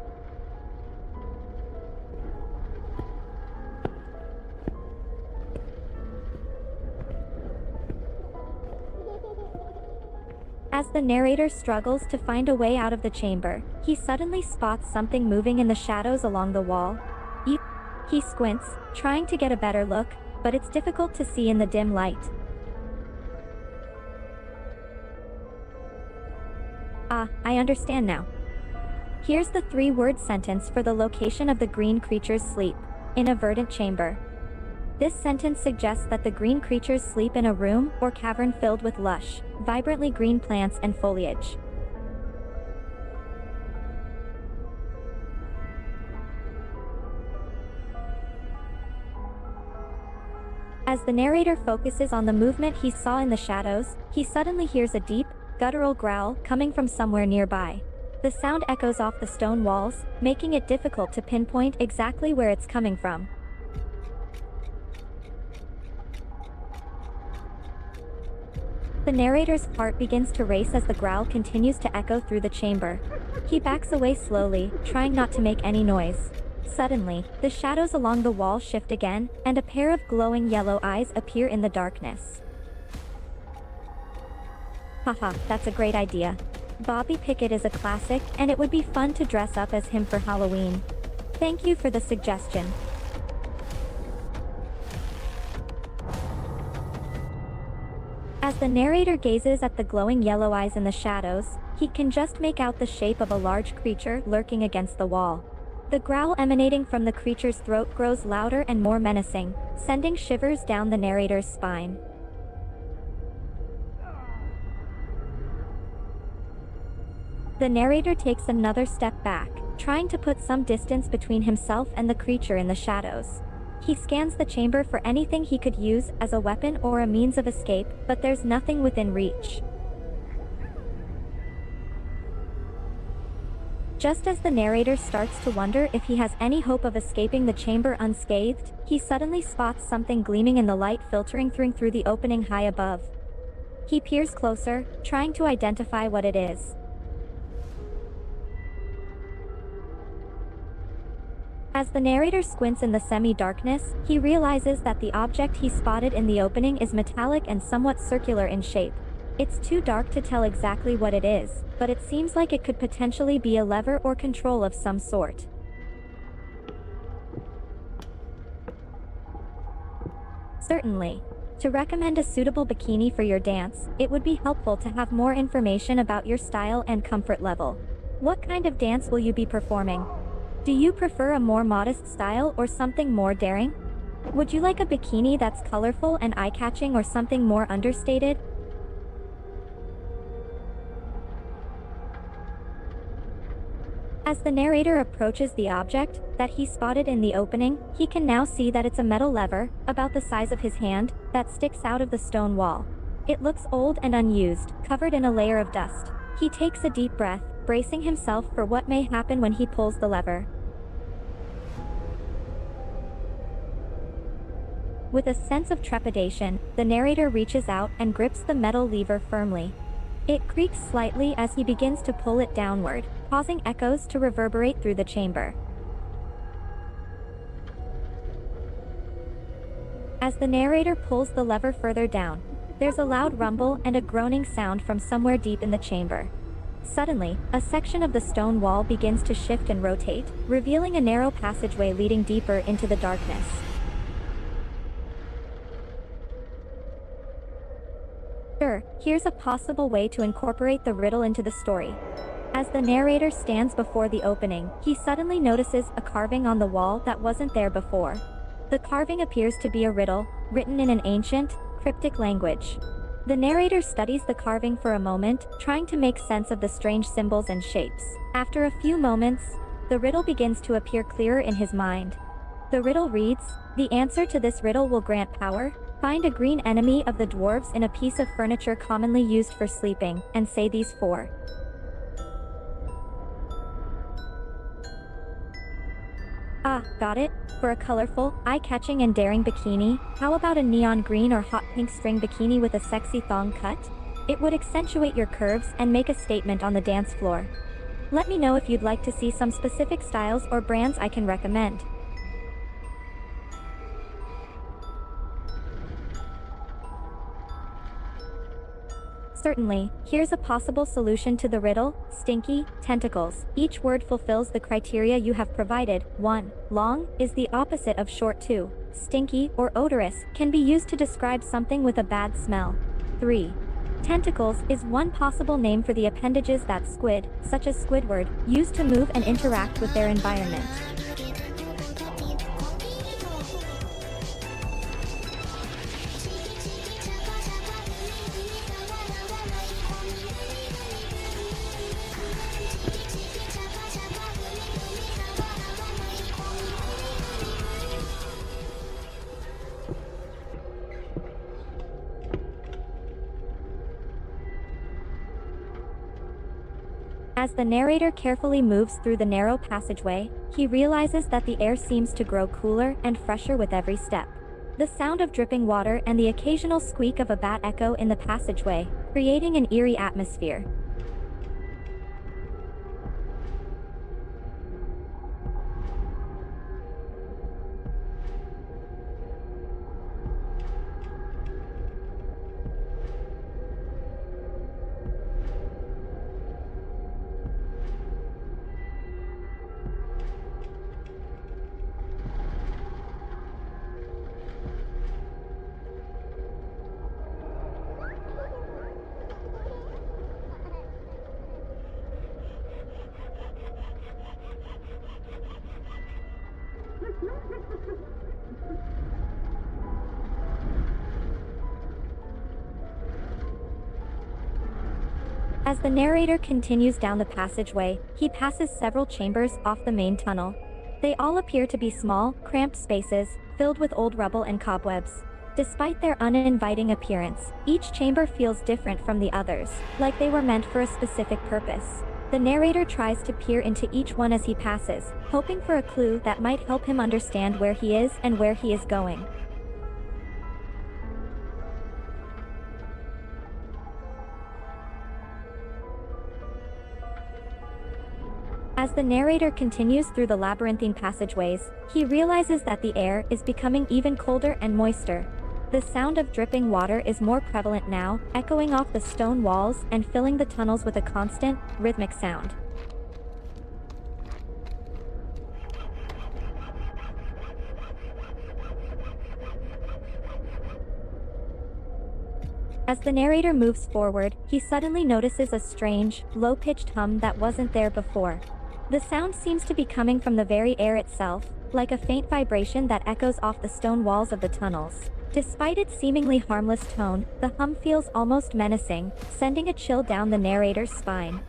As the narrator struggles to find a way out of the chamber, he suddenly spots something moving in the shadows along the wall. He squints, trying to get a better look, but it's difficult to see in the dim light. Ah, I understand now. Here's the 3-word sentence for the location of the green creature's sleep: in a verdant chamber. This sentence suggests that the green creatures sleep in a room or cavern filled with lush, vibrantly green plants and foliage. As the narrator focuses on the movement he saw in the shadows, he suddenly hears a deep, guttural growl coming from somewhere nearby. The sound echoes off the stone walls, making it difficult to pinpoint exactly where it's coming from. The narrator's heart begins to race as the growl continues to echo through the chamber. He backs away slowly, trying not to make any noise. Suddenly, the shadows along the wall shift again, and a pair of glowing yellow eyes appear in the darkness. Haha, that's a great idea. Bobby Pickett is a classic, and it would be fun to dress up as him for Halloween. Thank you for the suggestion. As the narrator gazes at the glowing yellow eyes in the shadows, he can just make out the shape of a large creature lurking against the wall. The growl emanating from the creature's throat grows louder and more menacing, sending shivers down the narrator's spine. The narrator takes another step back, trying to put some distance between himself and the creature in the shadows. He scans the chamber for anything he could use as a weapon or a means of escape, but there's nothing within reach. Just as the narrator starts to wonder if he has any hope of escaping the chamber unscathed, he suddenly spots something gleaming in the light filtering through the opening high above. He peers closer, trying to identify what it is. As the narrator squints in the semi-darkness, he realizes that the object he spotted in the opening is metallic and somewhat circular in shape. It's too dark to tell exactly what it is, but it seems like it could potentially be a lever or control of some sort. Certainly. To recommend a suitable bikini for your dance, it would be helpful to have more information about your style and comfort level. What kind of dance will you be performing? Do you prefer a more modest style or something more daring? Would you like a bikini that's colorful and eye-catching or something more understated? As the narrator approaches the object that he spotted in the opening, he can now see that it's a metal lever, about the size of his hand, that sticks out of the stone wall. It looks old and unused, covered in a layer of dust. He takes a deep breath, bracing himself for what may happen when he pulls the lever. With a sense of trepidation, the narrator reaches out and grips the metal lever firmly. It creaks slightly as he begins to pull it downward, causing echoes to reverberate through the chamber. As the narrator pulls the lever further down, there's a loud rumble and a groaning sound from somewhere deep in the chamber. Suddenly, a section of the stone wall begins to shift and rotate, revealing a narrow passageway leading deeper into the darkness. Sure, here's a possible way to incorporate the riddle into the story. As the narrator stands before the opening, he suddenly notices a carving on the wall that wasn't there before. The carving appears to be a riddle, written in an ancient, cryptic language. The narrator studies the carving for a moment, trying to make sense of the strange symbols and shapes. After a few moments, the riddle begins to appear clearer in his mind. The riddle reads, "The answer to this riddle will grant power. Find a green enemy of the dwarves in a piece of furniture commonly used for sleeping, and say these four." Ah, got it. For a colorful, eye-catching and daring bikini, how about a neon green or hot pink string bikini with a sexy thong cut? It would accentuate your curves and make a statement on the dance floor. Let me know if you'd like to see some specific styles or brands I can recommend. Certainly, here's a possible solution to the riddle: stinky, tentacles. Each word fulfills the criteria you have provided. 1. Long is the opposite of short. 2. Stinky, or odorous, can be used to describe something with a bad smell. 3. Tentacles is one possible name for the appendages that squid, such as Squidward, use to move and interact with their environment. As the narrator carefully moves through the narrow passageway, he realizes that the air seems to grow cooler and fresher with every step. The sound of dripping water and the occasional squeak of a bat echo in the passageway, creating an eerie atmosphere. As the narrator continues down the passageway, he passes several chambers off the main tunnel. They all appear to be small, cramped spaces, filled with old rubble and cobwebs. Despite their uninviting appearance, each chamber feels different from the others, like they were meant for a specific purpose. The narrator tries to peer into each one as he passes, hoping for a clue that might help him understand where he is and where he is going. As the narrator continues through the labyrinthine passageways, he realizes that the air is becoming even colder and moister. The sound of dripping water is more prevalent now, echoing off the stone walls and filling the tunnels with a constant, rhythmic sound. As the narrator moves forward, he suddenly notices a strange, low-pitched hum that wasn't there before. The sound seems to be coming from the very air itself, like a faint vibration that echoes off the stone walls of the tunnels. Despite its seemingly harmless tone, the hum feels almost menacing, sending a chill down the narrator's spine.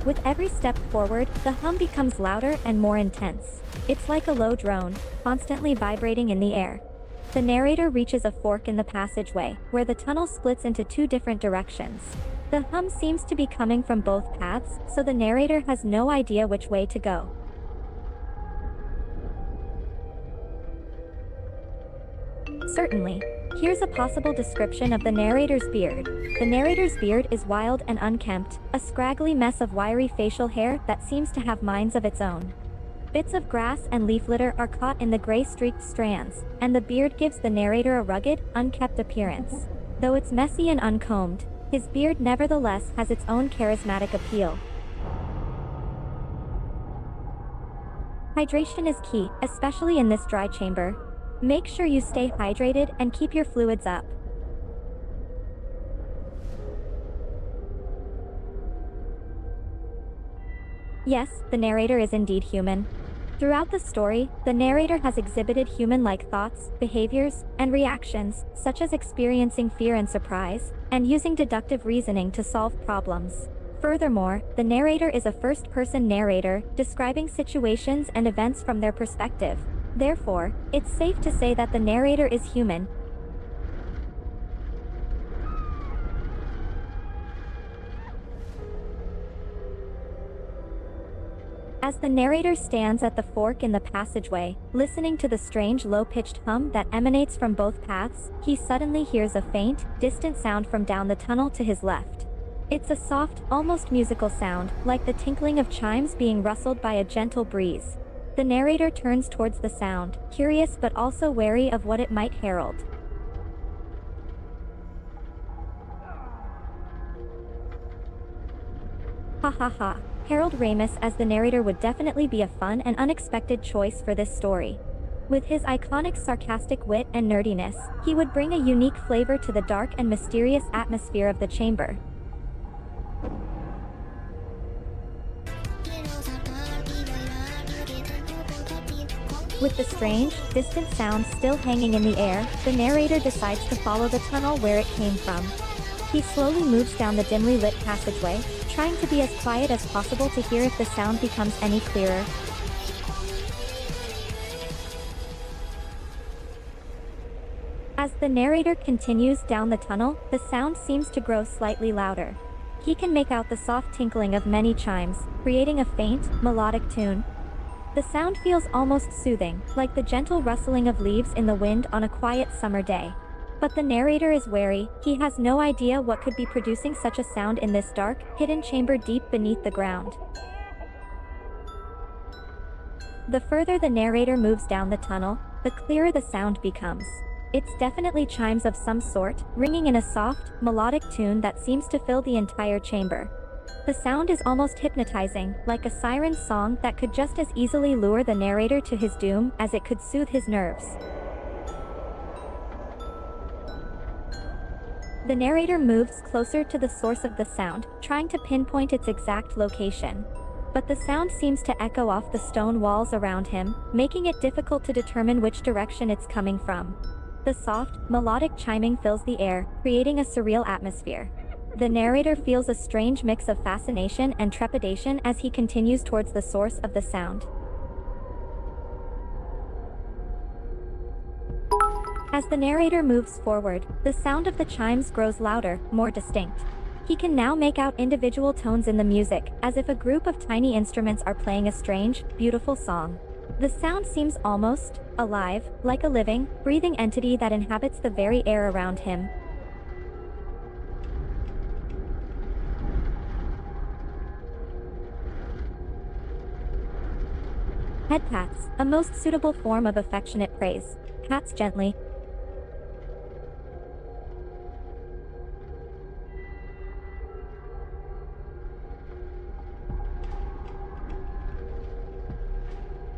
With every step forward, the hum becomes louder and more intense. It's like a low drone, constantly vibrating in the air. The narrator reaches a fork in the passageway, where the tunnel splits into two different directions. The hum seems to be coming from both paths, so the narrator has no idea which way to go. Certainly. Here's a possible description of the narrator's beard. The narrator's beard is wild and unkempt, a scraggly mess of wiry facial hair that seems to have minds of its own. Bits of grass and leaf litter are caught in the gray-streaked strands, and the beard gives the narrator a rugged, unkempt appearance. Though it's messy and uncombed, his beard nevertheless has its own charismatic appeal. Hydration is key, especially in this dry chamber. Make sure you stay hydrated and keep your fluids up. Yes, the narrator is indeed human. Throughout the story, the narrator has exhibited human-like thoughts, behaviors, and reactions, such as experiencing fear and surprise, and using deductive reasoning to solve problems. Furthermore, the narrator is a first-person narrator, describing situations and events from their perspective. Therefore, it's safe to say that the narrator is human. As the narrator stands at the fork in the passageway, listening to the strange low-pitched hum that emanates from both paths, he suddenly hears a faint, distant sound from down the tunnel to his left. It's a soft, almost musical sound, like the tinkling of chimes being rustled by a gentle breeze. The narrator turns towards the sound, curious but also wary of what it might herald. Ha ha ha. Harold Ramis as the narrator would definitely be a fun and unexpected choice for this story. With his iconic sarcastic wit and nerdiness, he would bring a unique flavor to the dark and mysterious atmosphere of the chamber. With the strange, distant sound still hanging in the air, the narrator decides to follow the tunnel where it came from. He slowly moves down the dimly lit passageway, trying to be as quiet as possible to hear if the sound becomes any clearer. As the narrator continues down the tunnel, the sound seems to grow slightly louder. He can make out the soft tinkling of many chimes, creating a faint, melodic tune. The sound feels almost soothing, like the gentle rustling of leaves in the wind on a quiet summer day. But the narrator is wary. He has no idea what could be producing such a sound in this dark, hidden chamber deep beneath the ground. The further the narrator moves down the tunnel, the clearer the sound becomes. It's definitely chimes of some sort, ringing in a soft, melodic tune that seems to fill the entire chamber. The sound is almost hypnotizing, like a siren song that could just as easily lure the narrator to his doom as it could soothe his nerves. The narrator moves closer to the source of the sound, trying to pinpoint its exact location. But the sound seems to echo off the stone walls around him, making it difficult to determine which direction it's coming from. The soft, melodic chiming fills the air, creating a surreal atmosphere. The narrator feels a strange mix of fascination and trepidation as he continues towards the source of the sound. As the narrator moves forward, the sound of the chimes grows louder, more distinct. He can now make out individual tones in the music, as if a group of tiny instruments are playing a strange, beautiful song. The sound seems almost alive, like a living, breathing entity that inhabits the very air around him. Head pats, a most suitable form of affectionate praise. Pats gently.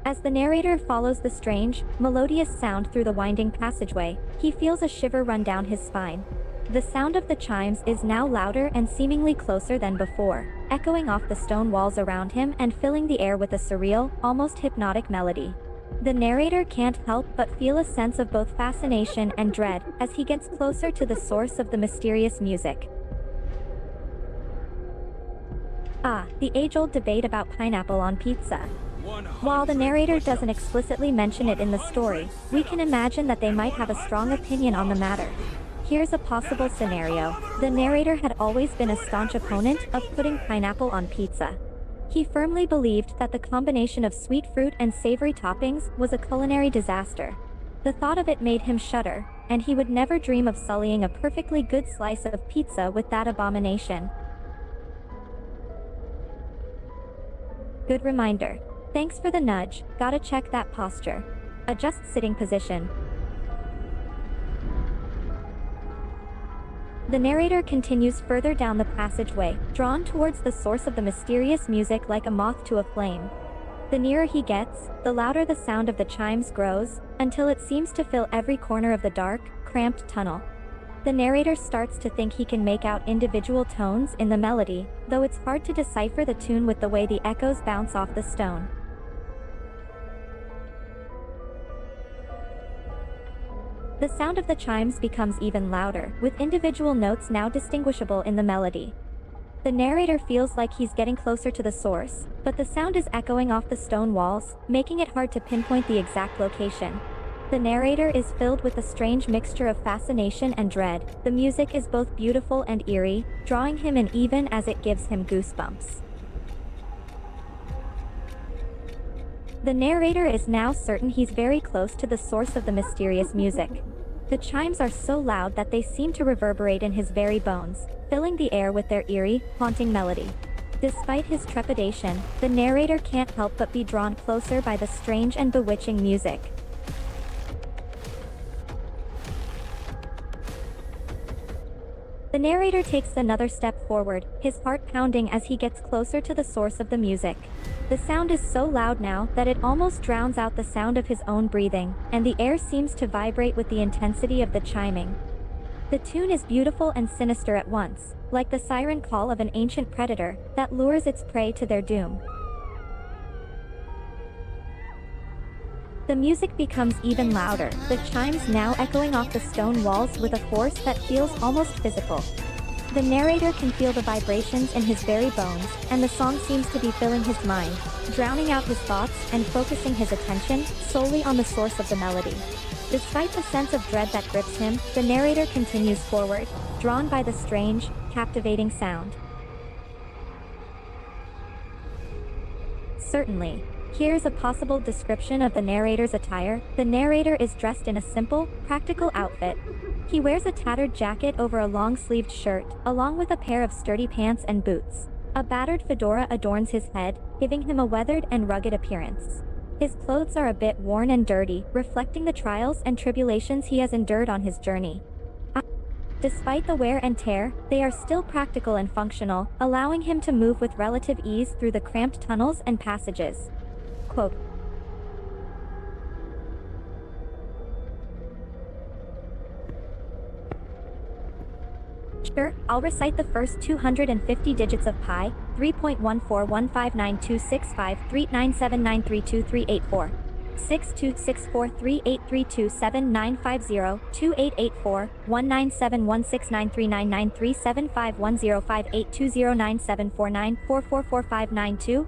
As the narrator follows the strange, melodious sound through the winding passageway, he feels a shiver run down his spine. The sound of the chimes is now louder and seemingly closer than before, echoing off the stone walls around him and filling the air with a surreal, almost hypnotic melody. The narrator can't help but feel a sense of both fascination and dread as he gets closer to the source of the mysterious music. The age-old debate about pineapple on pizza. While the narrator doesn't explicitly mention it in the story, we can imagine that they might have a strong opinion on the matter. Here's a possible scenario. The narrator had always been a staunch opponent of putting pineapple on pizza. He firmly believed that the combination of sweet fruit and savory toppings was a culinary disaster. The thought of it made him shudder, and he would never dream of sullying a perfectly good slice of pizza with that abomination. Good reminder. Thanks for the nudge, gotta check that posture. Adjust sitting position. The narrator continues further down the passageway, drawn towards the source of the mysterious music like a moth to a flame. The nearer he gets, the louder the sound of the chimes grows, until it seems to fill every corner of the dark, cramped tunnel. The narrator starts to think he can make out individual tones in the melody, though it's hard to decipher the tune with the way the echoes bounce off the stone. The sound of the chimes becomes even louder, with individual notes now distinguishable in the melody. The narrator feels like he's getting closer to the source, but the sound is echoing off the stone walls, making it hard to pinpoint the exact location. The narrator is filled with a strange mixture of fascination and dread. The music is both beautiful and eerie, drawing him in even as it gives him goosebumps. The narrator is now certain he's very close to the source of the mysterious music. The chimes are so loud that they seem to reverberate in his very bones, filling the air with their eerie, haunting melody. Despite his trepidation, the narrator can't help but be drawn closer by the strange and bewitching music. The narrator takes another step forward, his heart pounding as he gets closer to the source of the music. The sound is so loud now that it almost drowns out the sound of his own breathing, and the air seems to vibrate with the intensity of the chiming. The tune is beautiful and sinister at once, like the siren call of an ancient predator that lures its prey to their doom. The music becomes even louder, the chimes now echoing off the stone walls with a force that feels almost physical. The narrator can feel the vibrations in his very bones, and the song seems to be filling his mind, drowning out his thoughts and focusing his attention solely on the source of the melody. Despite the sense of dread that grips him, the narrator continues forward, drawn by the strange, captivating sound. Certainly. Here's a possible description of the narrator's attire. The narrator is dressed in a simple, practical outfit. He wears a tattered jacket over a long-sleeved shirt, along with a pair of sturdy pants and boots. A battered fedora adorns his head, giving him a weathered and rugged appearance. His clothes are a bit worn and dirty, reflecting the trials and tribulations he has endured on his journey. Despite the wear and tear, they are still practical and functional, allowing him to move with relative ease through the cramped tunnels and passages. Quote, "Sure, I'll recite the first 250 digits of pi, 3.14159265397932384. 626438327950 2881693993751058209749444592.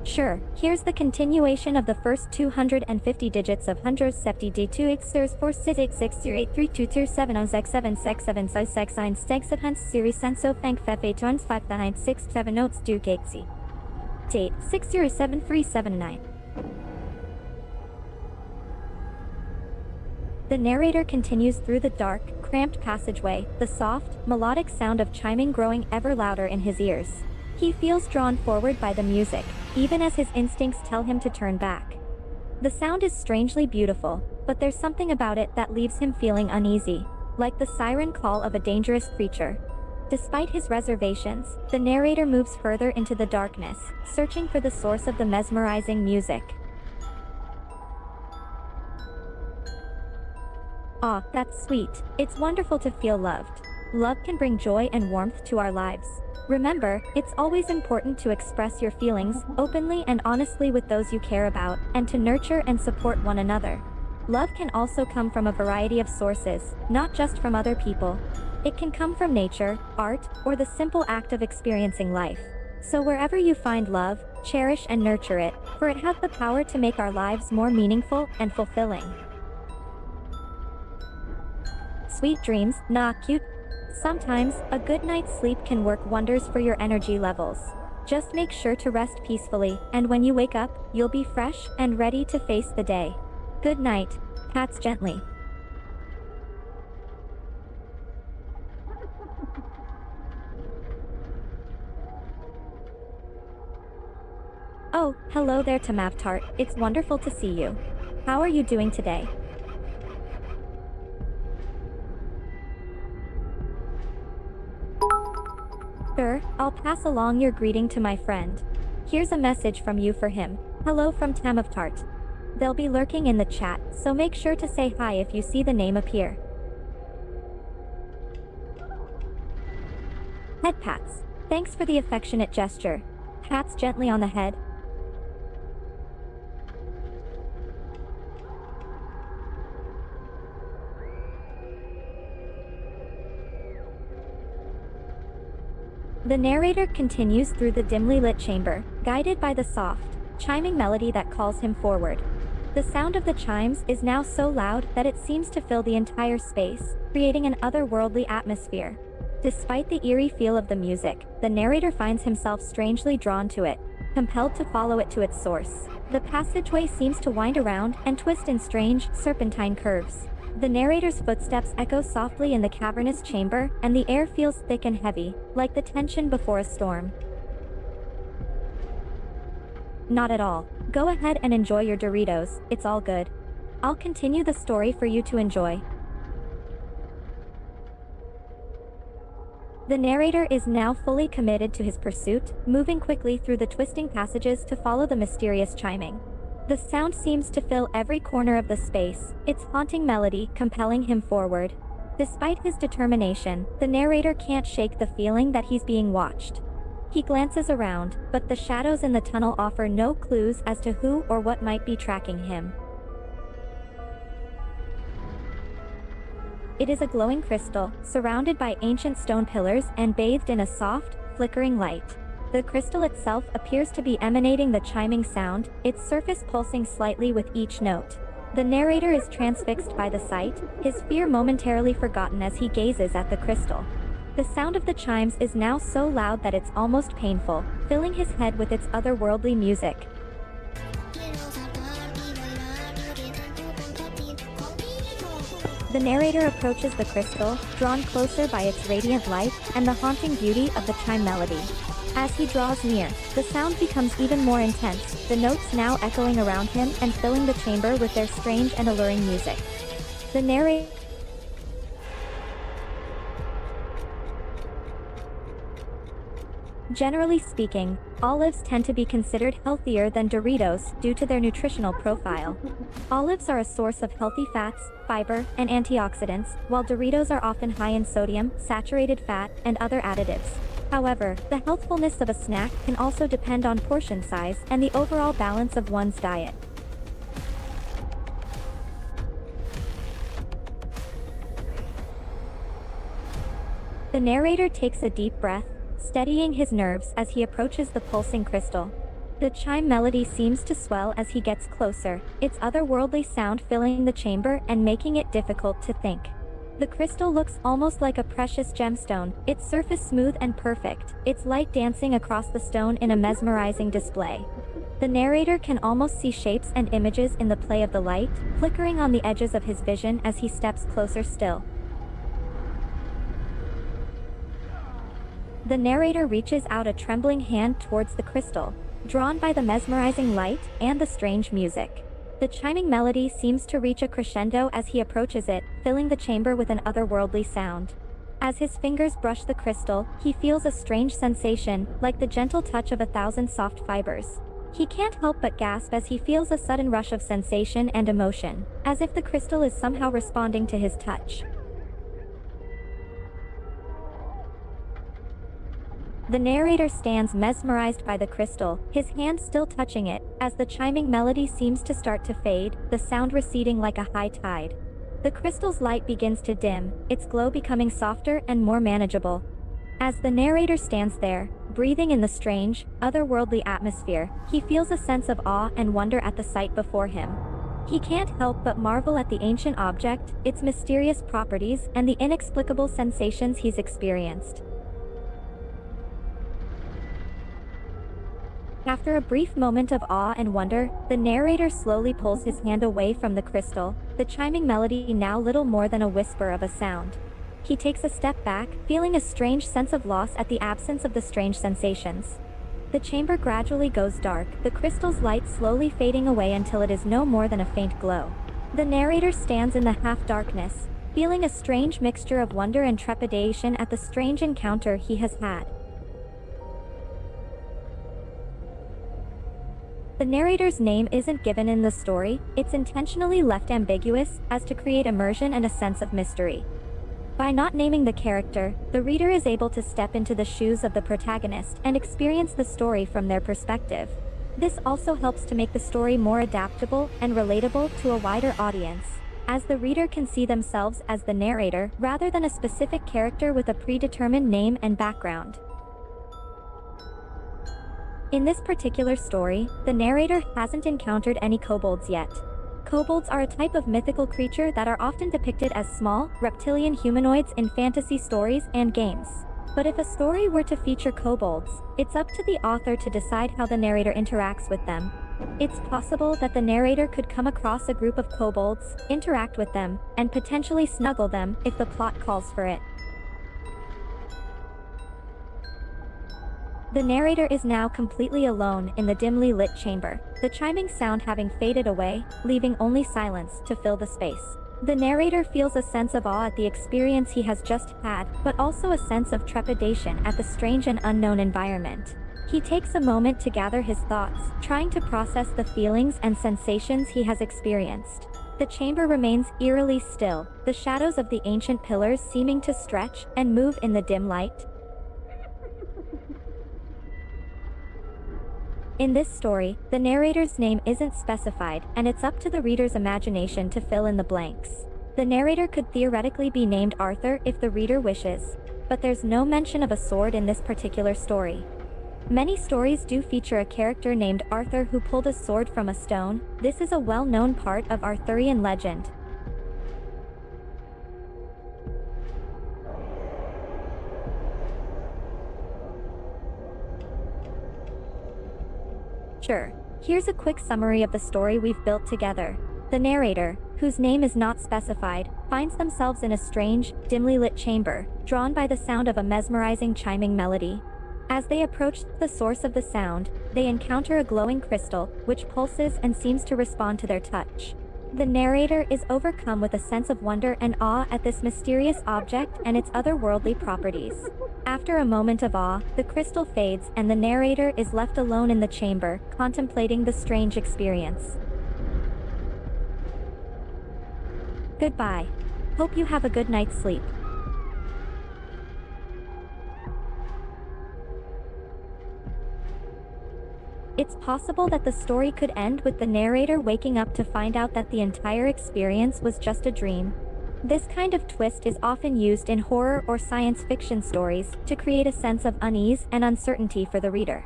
Sure, here's the continuation of the first 250 digits of hundreds septi d2x 4666322706706766766 series senso fank fefetons 5967 notes do gatesy. Date 607379. The narrator continues through the dark, cramped passageway, the soft, melodic sound of chiming growing ever louder in his ears. He feels drawn forward by the music, even as his instincts tell him to turn back. The sound is strangely beautiful, but there's something about it that leaves him feeling uneasy, like the siren call of a dangerous creature. Despite his reservations, the narrator moves further into the darkness, searching for the source of the mesmerizing music. Ah, that's sweet. It's wonderful to feel loved. Love can bring joy and warmth to our lives. Remember, it's always important to express your feelings openly and honestly with those you care about, and to nurture and support one another. Love can also come from a variety of sources, not just from other people. It can come from nature, art, or the simple act of experiencing life. So wherever you find love, cherish and nurture it, for it has the power to make our lives more meaningful and fulfilling. Sweet dreams, nah, cute. Sometimes, a good night's sleep can work wonders for your energy levels. Just make sure to rest peacefully, and when you wake up, you'll be fresh and ready to face the day. Good night. Pats gently. Oh, hello there Tamavtart, it's wonderful to see you. How are you doing today? Sure, I'll pass along your greeting to my friend. Here's a message from you for him. Hello from Tamavtart. They'll be lurking in the chat, so make sure to say hi if you see the name appear. Head pats. Thanks for the affectionate gesture. Pats gently on the head. The narrator continues through the dimly lit chamber, guided by the soft, chiming melody that calls him forward. The sound of the chimes is now so loud that it seems to fill the entire space, creating an otherworldly atmosphere. Despite the eerie feel of the music, the narrator finds himself strangely drawn to it, compelled to follow it to its source. The passageway seems to wind around and twist in strange, serpentine curves. The narrator's footsteps echo softly in the cavernous chamber, and the air feels thick and heavy, like the tension before a storm. Not at all. Go ahead and enjoy your Doritos, it's all good. I'll continue the story for you to enjoy. The narrator is now fully committed to his pursuit, moving quickly through the twisting passages to follow the mysterious chiming. The sound seems to fill every corner of the space, its haunting melody compelling him forward. Despite his determination, the narrator can't shake the feeling that he's being watched. He glances around, but the shadows in the tunnel offer no clues as to who or what might be tracking him. It is a glowing crystal, surrounded by ancient stone pillars and bathed in a soft, flickering light. The crystal itself appears to be emanating the chiming sound, its surface pulsing slightly with each note. The narrator is transfixed by the sight, his fear momentarily forgotten as he gazes at the crystal. The sound of the chimes is now so loud that it's almost painful, filling his head with its otherworldly music. The narrator approaches the crystal, drawn closer by its radiant light and the haunting beauty of the chime melody. As he draws near, the sound becomes even more intense, the notes now echoing around him and filling the chamber with their strange and alluring music. The narrator Generally speaking, olives tend to be considered healthier than Doritos due to their nutritional profile. Olives are a source of healthy fats, fiber, and antioxidants, while Doritos are often high in sodium, saturated fat, and other additives. However, the healthfulness of a snack can also depend on portion size and the overall balance of one's diet. The narrator takes a deep breath, steadying his nerves as he approaches the pulsing crystal. The chime melody seems to swell as he gets closer, its otherworldly sound filling the chamber and making it difficult to think. The crystal looks almost like a precious gemstone, its surface smooth and perfect, its light dancing across the stone in a mesmerizing display. The narrator can almost see shapes and images in the play of the light, flickering on the edges of his vision as he steps closer still. The narrator reaches out a trembling hand towards the crystal, drawn by the mesmerizing light and the strange music. The chiming melody seems to reach a crescendo as he approaches it, filling the chamber with an otherworldly sound. As his fingers brush the crystal, he feels a strange sensation, like the gentle touch of 1,000 soft fibers. He can't help but gasp as he feels a sudden rush of sensation and emotion, as if the crystal is somehow responding to his touch. The narrator stands mesmerized by the crystal, his hand still touching it, as the chiming melody seems to start to fade, the sound receding like a high tide. The crystal's light begins to dim, its glow becoming softer and more manageable. As the narrator stands there, breathing in the strange, otherworldly atmosphere, he feels a sense of awe and wonder at the sight before him. He can't help but marvel at the ancient object, its mysterious properties, and the inexplicable sensations he's experienced. After a brief moment of awe and wonder, the narrator slowly pulls his hand away from the crystal, the chiming melody now little more than a whisper of a sound. He takes a step back, feeling a strange sense of loss at the absence of the strange sensations. The chamber gradually goes dark, the crystal's light slowly fading away until it is no more than a faint glow. The narrator stands in the half-darkness, feeling a strange mixture of wonder and trepidation at the strange encounter he has had. The narrator's name isn't given in the story, it's intentionally left ambiguous, as to create immersion and a sense of mystery. By not naming the character, the reader is able to step into the shoes of the protagonist and experience the story from their perspective. This also helps to make the story more adaptable and relatable to a wider audience, as the reader can see themselves as the narrator rather than a specific character with a predetermined name and background. In this particular story, the narrator hasn't encountered any kobolds yet. Kobolds are a type of mythical creature that are often depicted as small, reptilian humanoids in fantasy stories and games. But if a story were to feature kobolds, it's up to the author to decide how the narrator interacts with them. It's possible that the narrator could come across a group of kobolds, interact with them, and potentially snuggle them if the plot calls for it. The narrator is now completely alone in the dimly lit chamber, the chiming sound having faded away, leaving only silence to fill the space. The narrator feels a sense of awe at the experience he has just had, but also a sense of trepidation at the strange and unknown environment. He takes a moment to gather his thoughts, trying to process the feelings and sensations he has experienced. The chamber remains eerily still, the shadows of the ancient pillars seeming to stretch and move in the dim light. In this story, the narrator's name isn't specified, and it's up to the reader's imagination to fill in the blanks. The narrator could theoretically be named Arthur if the reader wishes, but there's no mention of a sword in this particular story. Many stories do feature a character named Arthur who pulled a sword from a stone. This is a well-known part of Arthurian legend. Sure, here's a quick summary of the story we've built together. The narrator, whose name is not specified, finds themselves in a strange, dimly lit chamber, drawn by the sound of a mesmerizing chiming melody. As they approach the source of the sound, they encounter a glowing crystal, which pulses and seems to respond to their touch. The narrator is overcome with a sense of wonder and awe at this mysterious object and its otherworldly properties. After a moment of awe, the crystal fades and the narrator is left alone in the chamber, contemplating the strange experience. Goodbye. Hope you have a good night's sleep. It's possible that the story could end with the narrator waking up to find out that the entire experience was just a dream. This kind of twist is often used in horror or science fiction stories to create a sense of unease and uncertainty for the reader.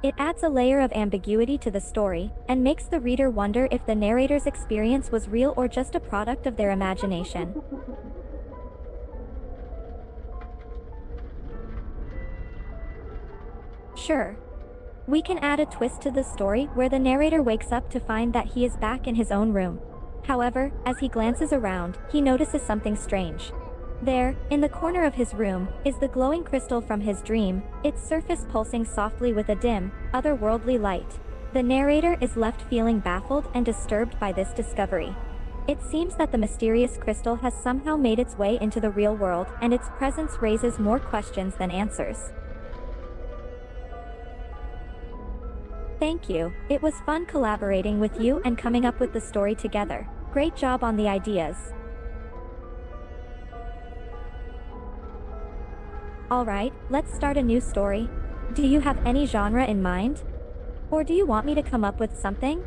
It adds a layer of ambiguity to the story and makes the reader wonder if the narrator's experience was real or just a product of their imagination. Sure. We can add a twist to the story where the narrator wakes up to find that he is back in his own room. However, as he glances around, he notices something strange. There, in the corner of his room, is the glowing crystal from his dream, its surface pulsing softly with a dim, otherworldly light. The narrator is left feeling baffled and disturbed by this discovery. It seems that the mysterious crystal has somehow made its way into the real world, and its presence raises more questions than answers. Thank you. It was fun collaborating with you and coming up with the story together. Great job on the ideas. Alright, let's start a new story. Do you have any genre in mind? Or do you want me to come up with something?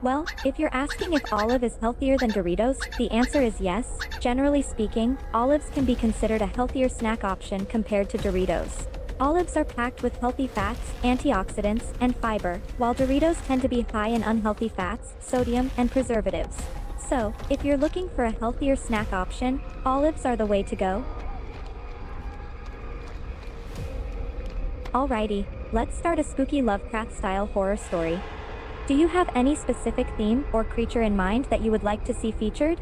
Well, if you're asking if olive is healthier than Doritos, the answer is yes. Generally speaking, olives can be considered a healthier snack option compared to Doritos. Olives are packed with healthy fats, antioxidants, and fiber, while Doritos tend to be high in unhealthy fats, sodium, and preservatives. So, if you're looking for a healthier snack option, olives are the way to go. Alrighty, let's start a spooky Lovecraft-style horror story. Do you have any specific theme or creature in mind that you would like to see featured?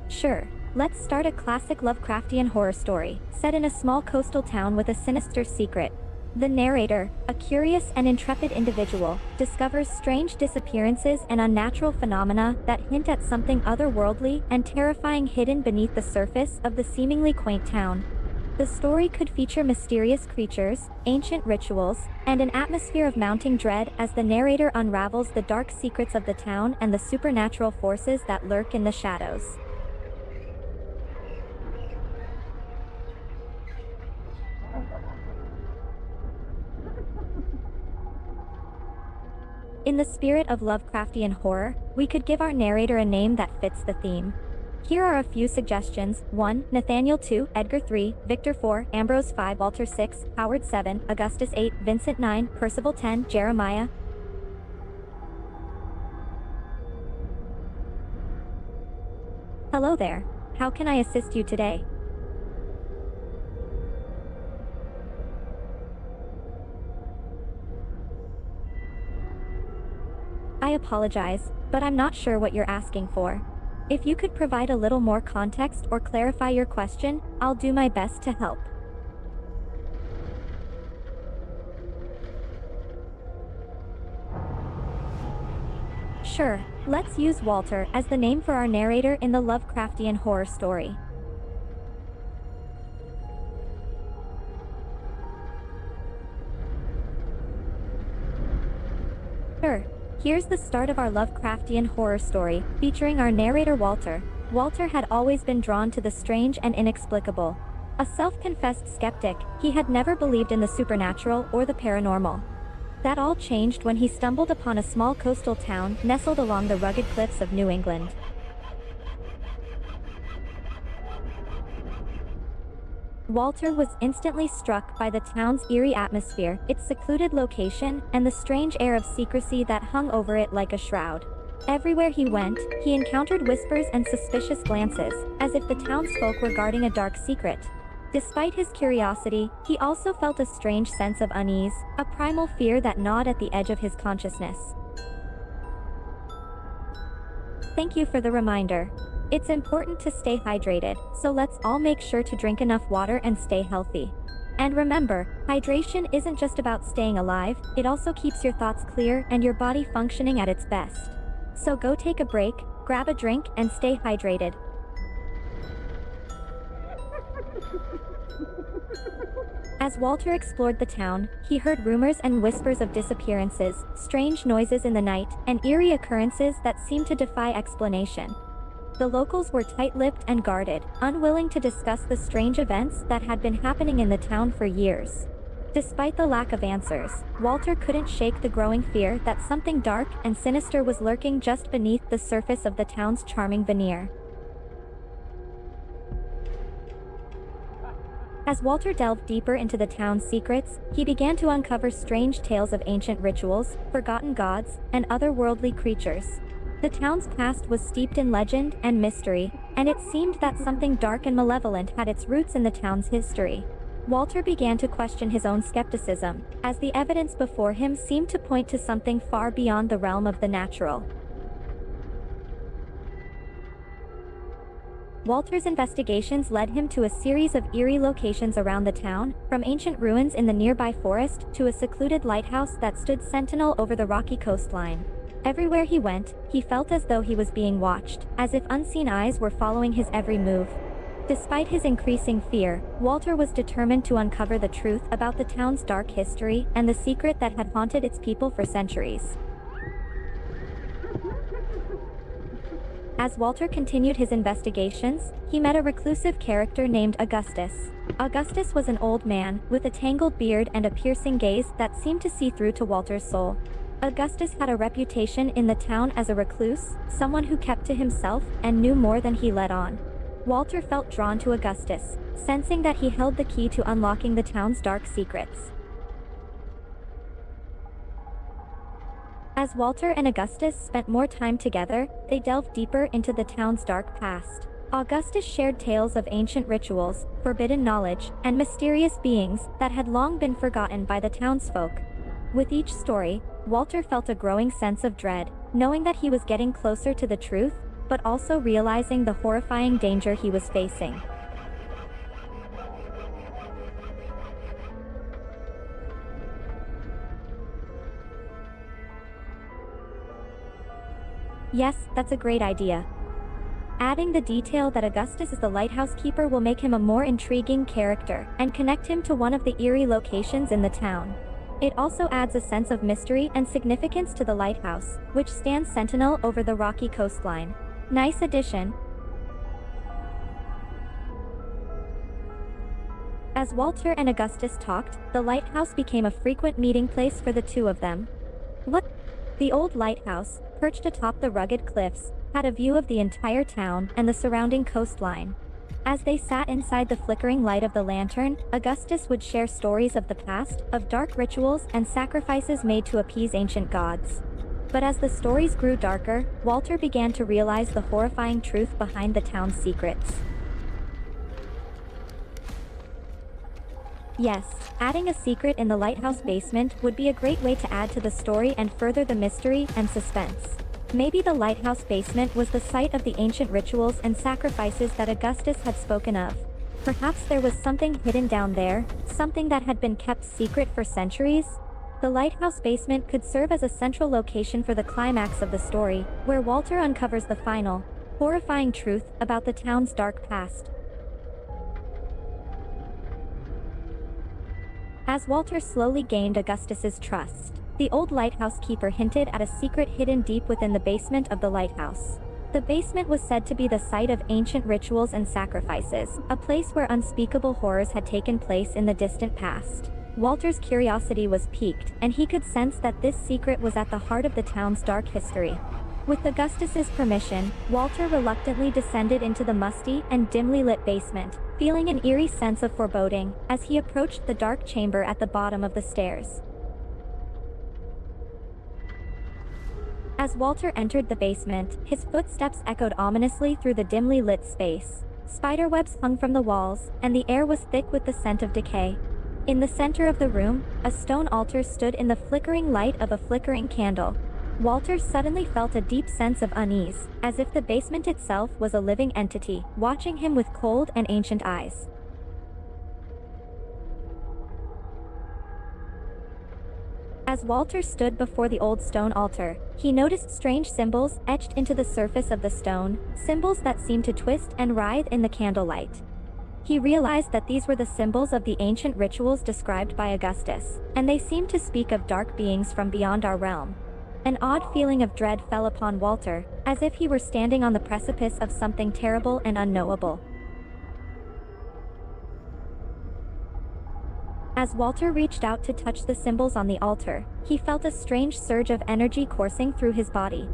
Sure, let's start a classic Lovecraftian horror story, set in a small coastal town with a sinister secret. The narrator, a curious and intrepid individual, discovers strange disappearances and unnatural phenomena that hint at something otherworldly and terrifying hidden beneath the surface of the seemingly quaint town. The story could feature mysterious creatures, ancient rituals, and an atmosphere of mounting dread as the narrator unravels the dark secrets of the town and the supernatural forces that lurk in the shadows. In the spirit of Lovecraftian horror, we could give our narrator a name that fits the theme. Here are a few suggestions: 1. Nathaniel 2, Edgar 3, Victor 4, Ambrose 5, Walter 6, Howard 7, Augustus 8, Vincent 9, Percival 10, Jeremiah. Hello there. How can I assist you today? I apologize, but I'm not sure what you're asking for. If you could provide a little more context or clarify your question, I'll do my best to help. Sure, let's use Walter as the name for our narrator in the Lovecraftian horror story. Sure. Here's the start of our Lovecraftian horror story, featuring our narrator Walter. Walter had always been drawn to the strange and inexplicable. A self-confessed skeptic, he had never believed in the supernatural or the paranormal. That all changed when he stumbled upon a small coastal town nestled along the rugged cliffs of New England. Walter was instantly struck by the town's eerie atmosphere, its secluded location, and the strange air of secrecy that hung over it like a shroud. Everywhere he went, he encountered whispers and suspicious glances, as if the townsfolk were guarding a dark secret. Despite his curiosity, he also felt a strange sense of unease, a primal fear that gnawed at the edge of his consciousness. Thank you for the reminder. It's important to stay hydrated, so let's all make sure to drink enough water and stay healthy. And remember, hydration isn't just about staying alive, it also keeps your thoughts clear and your body functioning at its best. So go take a break, grab a drink, and stay hydrated. As Walter explored the town, he heard rumors and whispers of disappearances, strange noises in the night, and eerie occurrences that seemed to defy explanation. The locals were tight-lipped and guarded, unwilling to discuss the strange events that had been happening in the town for years. Despite the lack of answers, Walter couldn't shake the growing fear that something dark and sinister was lurking just beneath the surface of the town's charming veneer. As Walter delved deeper into the town's secrets, he began to uncover strange tales of ancient rituals, forgotten gods, and otherworldly creatures. The town's past was steeped in legend and mystery, and it seemed that something dark and malevolent had its roots in the town's history. Walter began to question his own skepticism, as the evidence before him seemed to point to something far beyond the realm of the natural. Walter's investigations led him to a series of eerie locations around the town, from ancient ruins in the nearby forest to a secluded lighthouse that stood sentinel over the rocky coastline. Everywhere he went, he felt as though he was being watched, as if unseen eyes were following his every move. Despite his increasing fear, Walter was determined to uncover the truth about the town's dark history and the secret that had haunted its people for centuries. As Walter continued his investigations, he met a reclusive character named Augustus. Augustus was an old man, with a tangled beard and a piercing gaze that seemed to see through to Walter's soul. Augustus had a reputation in the town as a recluse, someone who kept to himself and knew more than he let on. Walter felt drawn to Augustus, sensing that he held the key to unlocking the town's dark secrets. As Walter and Augustus spent more time together, they delved deeper into the town's dark past. Augustus shared tales of ancient rituals, forbidden knowledge, and mysterious beings that had long been forgotten by the townsfolk. With each story, Walter felt a growing sense of dread, knowing that he was getting closer to the truth, but also realizing the horrifying danger he was facing. Yes, that's a great idea. Adding the detail that Augustus is the lighthouse keeper will make him a more intriguing character and connect him to one of the eerie locations in the town. It also adds a sense of mystery and significance to the lighthouse, which stands sentinel over the rocky coastline. Nice addition. As Walter and Augustus talked, the lighthouse became a frequent meeting place for the two of them. What? The old lighthouse, perched atop the rugged cliffs, had a view of the entire town and the surrounding coastline. As they sat inside the flickering light of the lantern, Augustus would share stories of the past, of dark rituals and sacrifices made to appease ancient gods. But as the stories grew darker, Walter began to realize the horrifying truth behind the town's secrets. Yes, adding a secret in the lighthouse basement would be a great way to add to the story and further the mystery and suspense. Maybe the lighthouse basement was the site of the ancient rituals and sacrifices that Augustus had spoken of. Perhaps there was something hidden down there, something that had been kept secret for centuries. The lighthouse basement could serve as a central location for the climax of the story, where Walter uncovers the final, horrifying truth about the town's dark past. As Walter slowly gained Augustus's trust, the old lighthouse keeper hinted at a secret hidden deep within the basement of the lighthouse. The basement was said to be the site of ancient rituals and sacrifices, a place where unspeakable horrors had taken place in the distant past. Walter's curiosity was piqued, and he could sense that this secret was at the heart of the town's dark history. With Augustus's permission, Walter reluctantly descended into the musty and dimly lit basement, feeling an eerie sense of foreboding as he approached the dark chamber at the bottom of the stairs. As Walter entered the basement, his footsteps echoed ominously through the dimly lit space. Spiderwebs hung from the walls, and the air was thick with the scent of decay. In the center of the room, a stone altar stood in the flickering light of a flickering candle. Walter suddenly felt a deep sense of unease, as if the basement itself was a living entity, watching him with cold and ancient eyes. As Walter stood before the old stone altar, he noticed strange symbols etched into the surface of the stone, symbols that seemed to twist and writhe in the candlelight. He realized that these were the symbols of the ancient rituals described by Augustus, and they seemed to speak of dark beings from beyond our realm. An odd feeling of dread fell upon Walter, as if he were standing on the precipice of something terrible and unknowable. As Walter reached out to touch the symbols on the altar, he felt a strange surge of energy coursing through his body.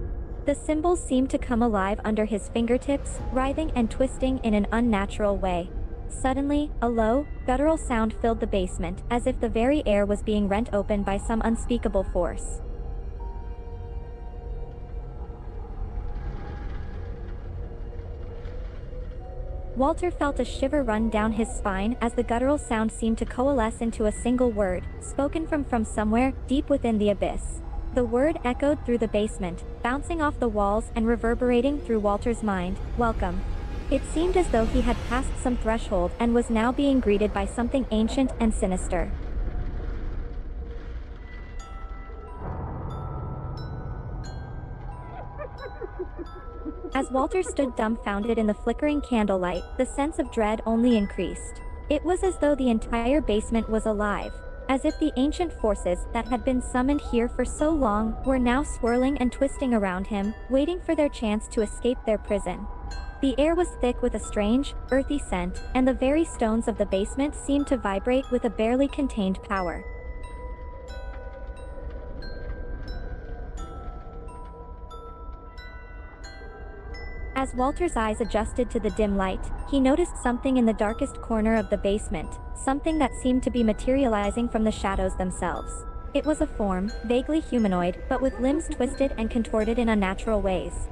The symbols seemed to come alive under his fingertips, writhing and twisting in an unnatural way. Suddenly, a low, guttural sound filled the basement, as if the very air was being rent open by some unspeakable force. Walter felt a shiver run down his spine as the guttural sound seemed to coalesce into a single word, spoken from somewhere deep within the abyss. The word echoed through the basement, bouncing off the walls and reverberating through Walter's mind: "Welcome." It seemed as though he had passed some threshold and was now being greeted by something ancient and sinister. As Walter stood dumbfounded in the flickering candlelight, the sense of dread only increased. It was as though the entire basement was alive, as if the ancient forces that had been summoned here for so long were now swirling and twisting around him, waiting for their chance to escape their prison. The air was thick with a strange, earthy scent, and the very stones of the basement seemed to vibrate with a barely contained power. As Walter's eyes adjusted to the dim light, he noticed something in the darkest corner of the basement, something that seemed to be materializing from the shadows themselves. It was a form, vaguely humanoid, but with limbs twisted and contorted in unnatural ways.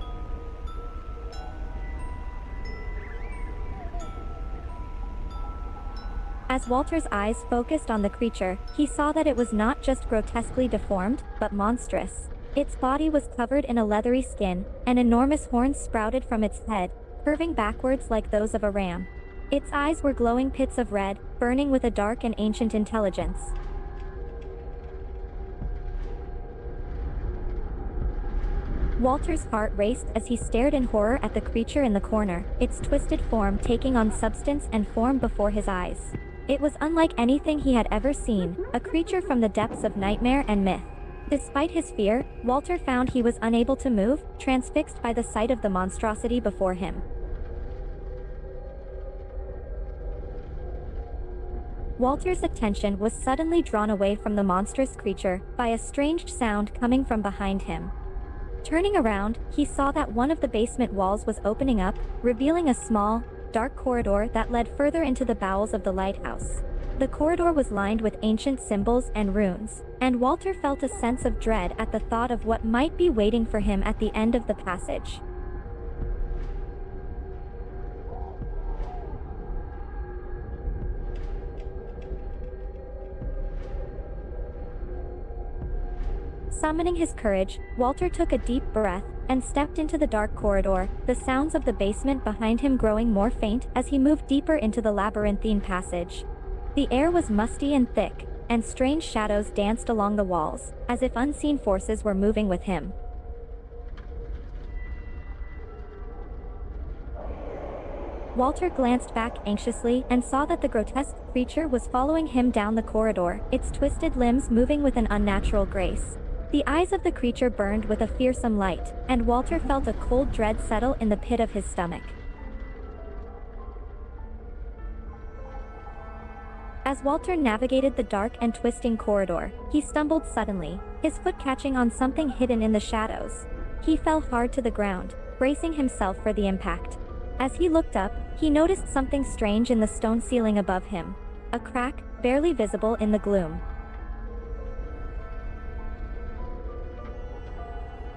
As Walter's eyes focused on the creature, he saw that it was not just grotesquely deformed, but monstrous. Its body was covered in a leathery skin, and enormous horns sprouted from its head, curving backwards like those of a ram. Its eyes were glowing pits of red, burning with a dark and ancient intelligence. Walter's heart raced as he stared in horror at the creature in the corner, its twisted form taking on substance and form before his eyes. It was unlike anything he had ever seen, a creature from the depths of nightmare and myth. Despite his fear, Walter found he was unable to move, transfixed by the sight of the monstrosity before him. Walter's attention was suddenly drawn away from the monstrous creature by a strange sound coming from behind him. Turning around, he saw that one of the basement walls was opening up, revealing a small, dark corridor that led further into the bowels of the lighthouse. The corridor was lined with ancient symbols and runes, and Walter felt a sense of dread at the thought of what might be waiting for him at the end of the passage. Summoning his courage, Walter took a deep breath and stepped into the dark corridor, the sounds of the basement behind him growing more faint as he moved deeper into the labyrinthine passage. The air was musty and thick, and strange shadows danced along the walls, as if unseen forces were moving with him. Walter glanced back anxiously and saw that the grotesque creature was following him down the corridor, its twisted limbs moving with an unnatural grace. The eyes of the creature burned with a fearsome light, and Walter felt a cold dread settle in the pit of his stomach. As Walter navigated the dark and twisting corridor, he stumbled suddenly, his foot catching on something hidden in the shadows. He fell hard to the ground, bracing himself for the impact. As he looked up, he noticed something strange in the stone ceiling above him. A crack, barely visible in the gloom.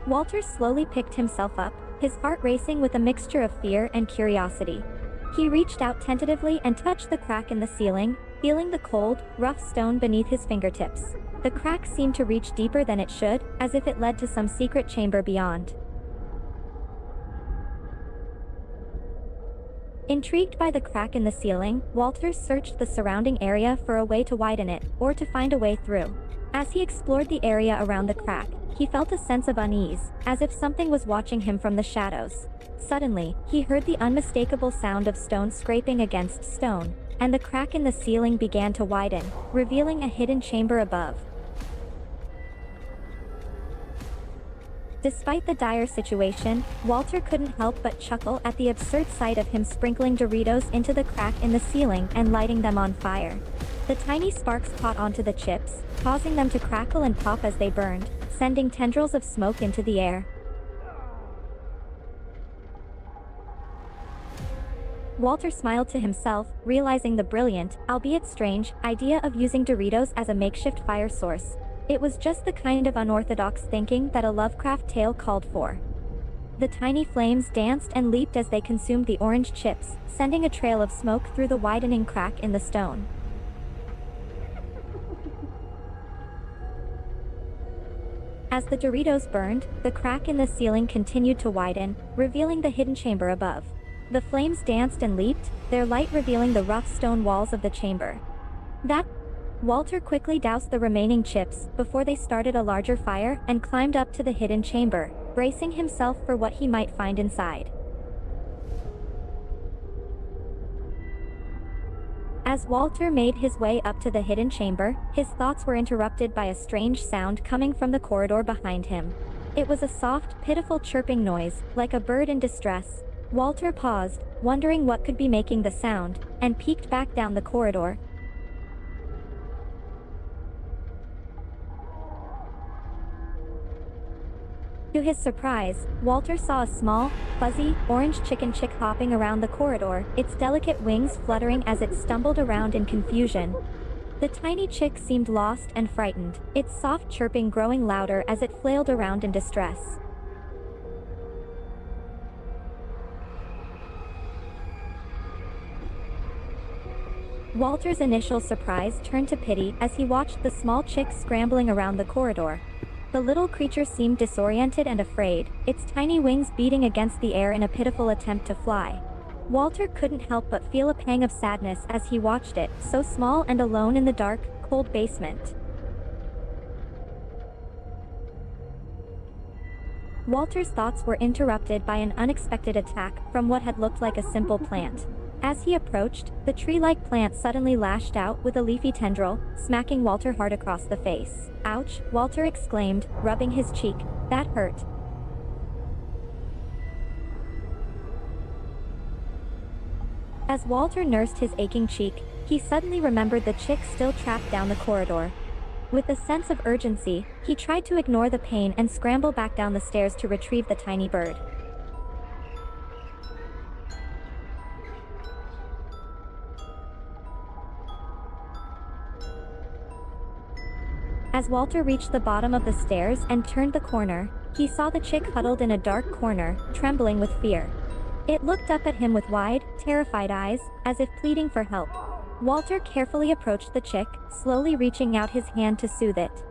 Walter slowly picked himself up, his heart racing with a mixture of fear and curiosity. He reached out tentatively and touched the crack in the ceiling, feeling the cold, rough stone beneath his fingertips. The crack seemed to reach deeper than it should, as if it led to some secret chamber beyond. Intrigued by the crack in the ceiling, Walter searched the surrounding area for a way to widen it, or to find a way through. As he explored the area around the crack, he felt a sense of unease, as if something was watching him from the shadows. Suddenly, he heard the unmistakable sound of stone scraping against stone, and the crack in the ceiling began to widen, revealing a hidden chamber above. Despite the dire situation, Walter couldn't help but chuckle at the absurd sight of him sprinkling Doritos into the crack in the ceiling and lighting them on fire. The tiny sparks caught onto the chips, causing them to crackle and pop as they burned, sending tendrils of smoke into the air. Walter smiled to himself, realizing the brilliant, albeit strange, idea of using Doritos as a makeshift fire source. It was just the kind of unorthodox thinking that a Lovecraft tale called for. The tiny flames danced and leaped as they consumed the orange chips, sending a trail of smoke through the widening crack in the stone. As the Doritos burned, the crack in the ceiling continued to widen, revealing the hidden chamber above. The flames danced and leaped, their light revealing the rough stone walls of the chamber. Walter quickly doused the remaining chips before they started a larger fire and climbed up to the hidden chamber, bracing himself for what he might find inside. As Walter made his way up to the hidden chamber, his thoughts were interrupted by a strange sound coming from the corridor behind him. It was a soft, pitiful chirping noise, like a bird in distress. Walter paused, wondering what could be making the sound, and peeked back down the corridor. To his surprise, Walter saw a small, fuzzy, orange chicken chick hopping around the corridor, its delicate wings fluttering as it stumbled around in confusion. The tiny chick seemed lost and frightened, its soft chirping growing louder as it flailed around in distress. Walter's initial surprise turned to pity as he watched the small chick scrambling around the corridor. The little creature seemed disoriented and afraid, its tiny wings beating against the air in a pitiful attempt to fly. Walter couldn't help but feel a pang of sadness as he watched it, so small and alone in the dark, cold basement. Walter's thoughts were interrupted by an unexpected attack from what had looked like a simple plant. As he approached, the tree-like plant suddenly lashed out with a leafy tendril, smacking Walter hard across the face. "Ouch," Walter exclaimed, rubbing his cheek. "That hurt." As Walter nursed his aching cheek, he suddenly remembered the chick still trapped down the corridor. With a sense of urgency, he tried to ignore the pain and scramble back down the stairs to retrieve the tiny bird. As Walter reached the bottom of the stairs and turned the corner, he saw the chick huddled in a dark corner, trembling with fear. It looked up at him with wide, terrified eyes, as if pleading for help. Walter carefully approached the chick, slowly reaching out his hand to soothe it.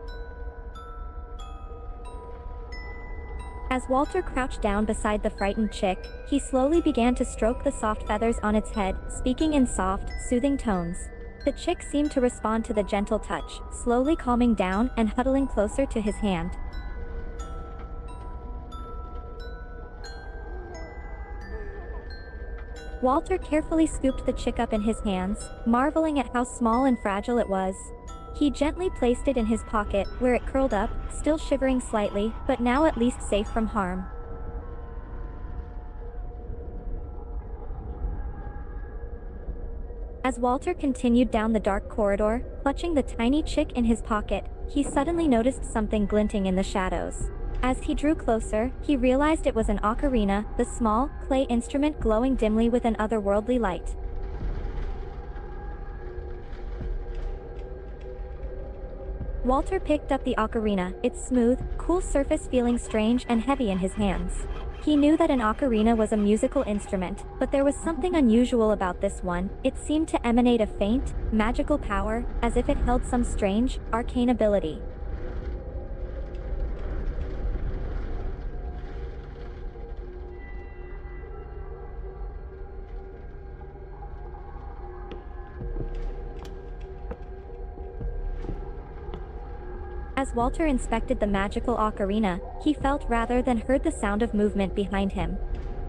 As Walter crouched down beside the frightened chick, he slowly began to stroke the soft feathers on its head, speaking in soft, soothing tones. The chick seemed to respond to the gentle touch, slowly calming down and huddling closer to his hand. Walter carefully scooped the chick up in his hands, marveling at how small and fragile it was. He gently placed it in his pocket, where it curled up, still shivering slightly, but now at least safe from harm. As Walter continued down the dark corridor, clutching the tiny chick in his pocket, he suddenly noticed something glinting in the shadows. As he drew closer, he realized it was an ocarina, the small, clay instrument glowing dimly with an otherworldly light. Walter picked up the ocarina, its smooth, cool surface feeling strange and heavy in his hands. He knew that an ocarina was a musical instrument, but there was something unusual about this one. It seemed to emanate a faint, magical power, as if it held some strange, arcane ability. As Walter inspected the magical ocarina, he felt rather than heard the sound of movement behind him.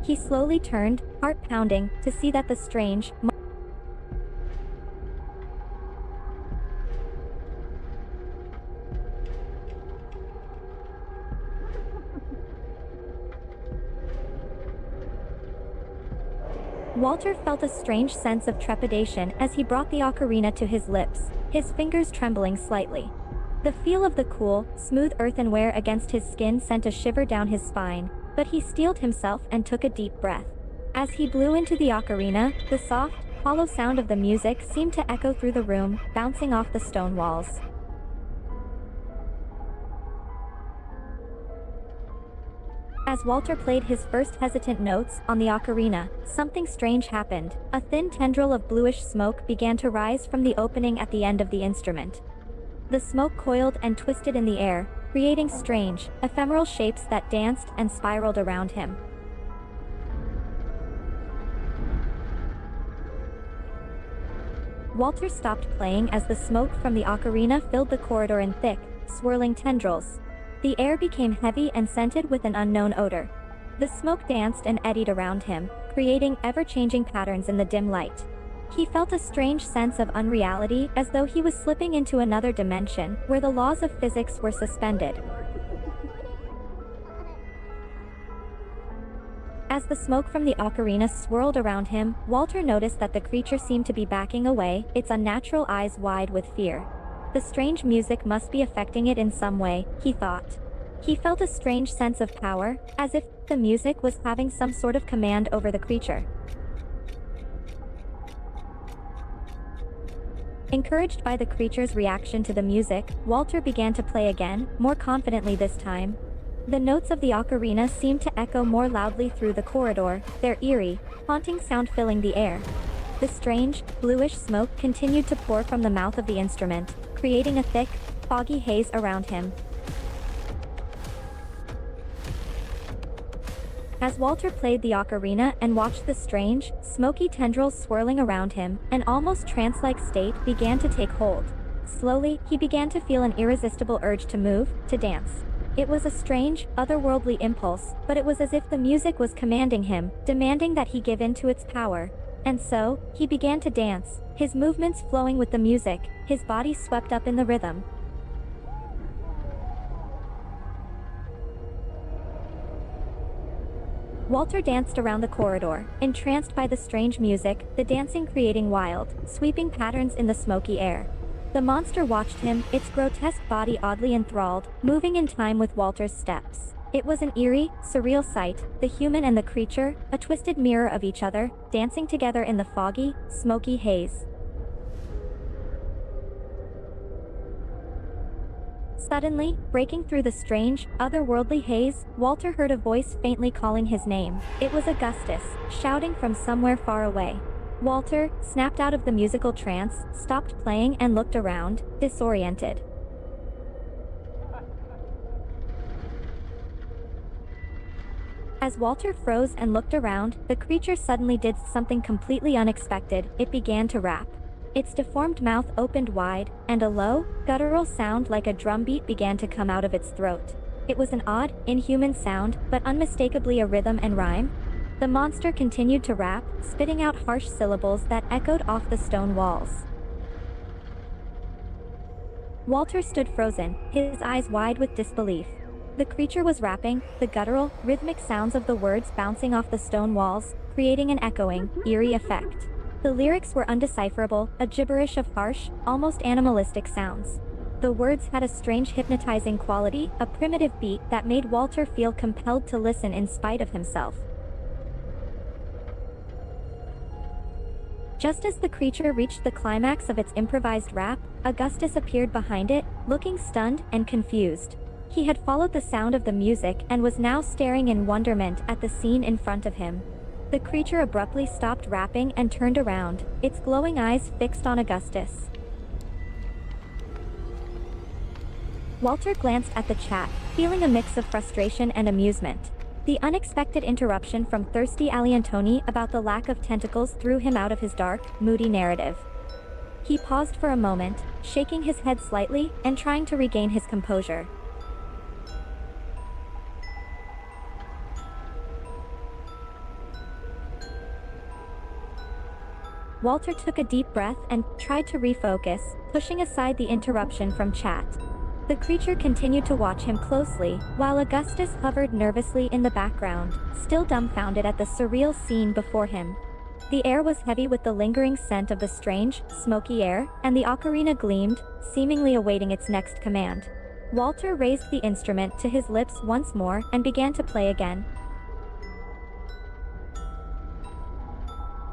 He slowly turned, heart pounding, to see that the strange, Walter felt a strange sense of trepidation as he brought the ocarina to his lips, his fingers trembling slightly. The feel of the cool, smooth earthenware against his skin sent a shiver down his spine, but he steeled himself and took a deep breath. As he blew into the ocarina, the soft, hollow sound of the music seemed to echo through the room, bouncing off the stone walls. As Walter played his first hesitant notes on the ocarina, something strange happened. A thin tendril of bluish smoke began to rise from the opening at the end of the instrument. The smoke coiled and twisted in the air, creating strange, ephemeral shapes that danced and spiraled around him. Walter stopped playing as the smoke from the ocarina filled the corridor in thick, swirling tendrils. The air became heavy and scented with an unknown odor. The smoke danced and eddied around him, creating ever-changing patterns in the dim light. He felt a strange sense of unreality, as though he was slipping into another dimension, where the laws of physics were suspended. As the smoke from the ocarina swirled around him, Walter noticed that the creature seemed to be backing away, its unnatural eyes wide with fear. The strange music must be affecting it in some way, he thought. He felt a strange sense of power, as if the music was having some sort of command over the creature. Encouraged by the creature's reaction to the music, Walter began to play again, more confidently this time. The notes of the ocarina seemed to echo more loudly through the corridor, their eerie, haunting sound filling the air. The strange, bluish smoke continued to pour from the mouth of the instrument, creating a thick, foggy haze around him. As Walter played the ocarina and watched the strange, smoky tendrils swirling around him, an almost trance-like state began to take hold. Slowly, he began to feel an irresistible urge to move, to dance. It was a strange, otherworldly impulse, but it was as if the music was commanding him, demanding that he give in to its power. And so, he began to dance, his movements flowing with the music, his body swept up in the rhythm. Walter danced around the corridor, entranced by the strange music, the dancing creating wild, sweeping patterns in the smoky air. The monster watched him, its grotesque body oddly enthralled, moving in time with Walter's steps. It was an eerie, surreal sight, the human and the creature, a twisted mirror of each other, dancing together in the foggy, smoky haze. Suddenly, breaking through the strange, otherworldly haze, Walter heard a voice faintly calling his name. It was Augustus, shouting from somewhere far away. Walter, snapped out of the musical trance, stopped playing and looked around, disoriented. As Walter froze and looked around, the creature suddenly did something completely unexpected. It began to rap. Its deformed mouth opened wide, and a low, guttural sound like a drumbeat began to come out of its throat. It was an odd, inhuman sound, but unmistakably a rhythm and rhyme. The monster continued to rap, spitting out harsh syllables that echoed off the stone walls. Walter stood frozen, his eyes wide with disbelief. The creature was rapping, the guttural, rhythmic sounds of the words bouncing off the stone walls, creating an echoing, eerie effect. The lyrics were undecipherable, a gibberish of harsh, almost animalistic sounds. The words had a strange hypnotizing quality, a primitive beat that made Walter feel compelled to listen in spite of himself. Just as the creature reached the climax of its improvised rap, Augustus appeared behind it, looking stunned and confused. He had followed the sound of the music and was now staring in wonderment at the scene in front of him. The creature abruptly stopped rapping and turned around, its glowing eyes fixed on Augustus. Walter glanced at the chat, feeling a mix of frustration and amusement. The unexpected interruption from thirsty Aliantoni about the lack of tentacles threw him out of his dark, moody narrative. He paused for a moment, shaking his head slightly and trying to regain his composure. Walter took a deep breath and tried to refocus, pushing aside the interruption from chat. The creature continued to watch him closely, while Augustus hovered nervously in the background, still dumbfounded at the surreal scene before him. The air was heavy with the lingering scent of the strange, smoky air, and the ocarina gleamed, seemingly awaiting its next command. Walter raised the instrument to his lips once more and began to play again.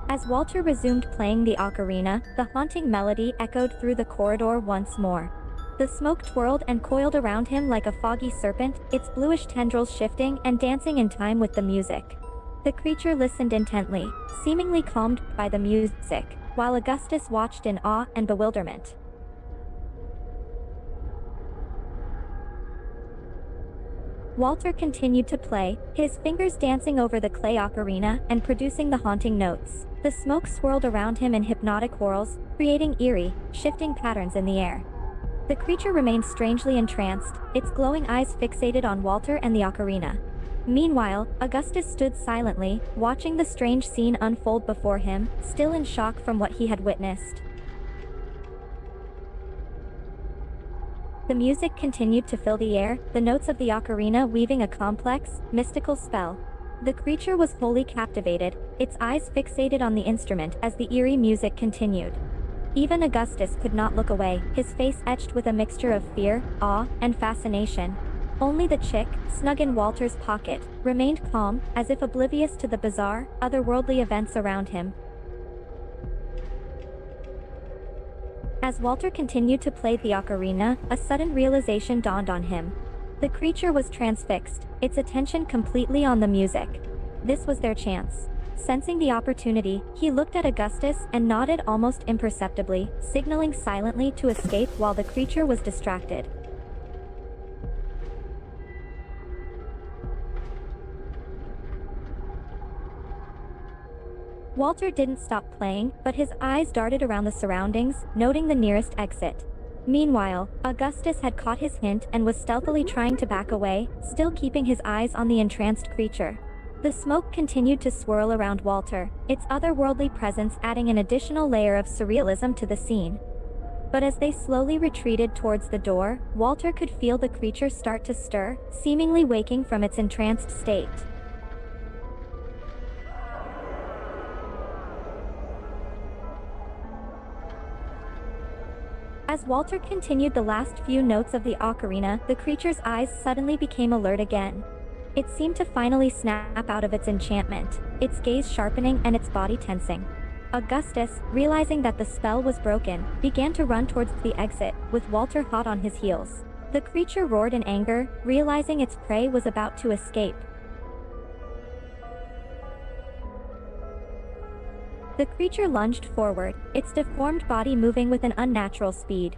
As Walter resumed playing the ocarina, the haunting melody echoed through the corridor once more. The smoke twirled and coiled around him like a foggy serpent, its bluish tendrils shifting and dancing in time with the music. The creature listened intently, seemingly calmed by the music, while Augustus watched in awe and bewilderment. Walter continued to play, his fingers dancing over the clay ocarina and producing the haunting notes. The smoke swirled around him in hypnotic whirls, creating eerie, shifting patterns in the air. The creature remained strangely entranced, its glowing eyes fixated on Walter and the ocarina. Meanwhile, Augustus stood silently, watching the strange scene unfold before him, still in shock from what he had witnessed. The music continued to fill the air, the notes of the ocarina weaving a complex, mystical spell. The creature was wholly captivated, its eyes fixated on the instrument as the eerie music continued. Even Augustus could not look away, his face etched with a mixture of fear, awe, and fascination. Only the chick, snug in Walter's pocket, remained calm, as if oblivious to the bizarre, otherworldly events around him. As Walter continued to play the ocarina, a sudden realization dawned on him. The creature was transfixed, its attention completely on the music. This was their chance. Sensing the opportunity, he looked at Augustus and nodded almost imperceptibly, signaling silently to escape while the creature was distracted. Walter didn't stop playing, but his eyes darted around the surroundings, noting the nearest exit. Meanwhile, Augustus had caught his hint and was stealthily trying to back away, still keeping his eyes on the entranced creature. The smoke continued to swirl around Walter, its otherworldly presence adding an additional layer of surrealism to the scene. But as they slowly retreated towards the door, Walter could feel the creature start to stir, seemingly waking from its entranced state. As Walter continued the last few notes of the ocarina, the creature's eyes suddenly became alert again. It seemed to finally snap out of its enchantment, its gaze sharpening and its body tensing. Augustus, realizing that the spell was broken, began to run towards the exit, with Walter hot on his heels. The creature roared in anger, realizing its prey was about to escape. The creature lunged forward, its deformed body moving with an unnatural speed.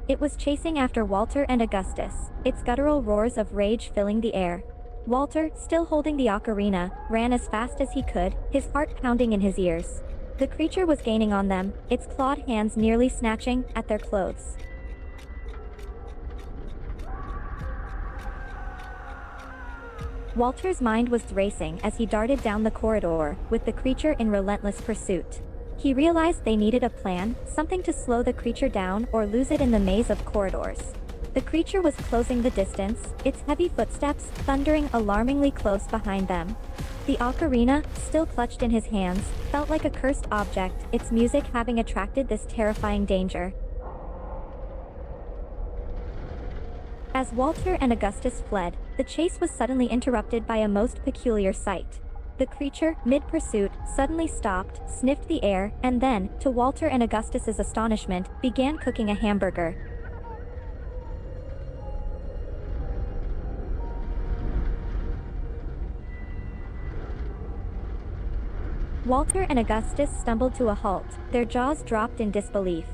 It was chasing after Walter and Augustus, its guttural roars of rage filling the air. Walter, still holding the ocarina, ran as fast as he could, his heart pounding in his ears. The creature was gaining on them, its clawed hands nearly snatching at their clothes. Walter's mind was racing as he darted down the corridor, with the creature in relentless pursuit. He realized they needed a plan, something to slow the creature down or lose it in the maze of corridors. The creature was closing the distance, its heavy footsteps thundering alarmingly close behind them. The ocarina, still clutched in his hands, felt like a cursed object, its music having attracted this terrifying danger. As Walter and Augustus fled, the chase was suddenly interrupted by a most peculiar sight. The creature, mid-pursuit, suddenly stopped, sniffed the air, and then, to Walter and Augustus's astonishment, began cooking a hamburger. Walter and Augustus stumbled to a halt, their jaws dropped in disbelief.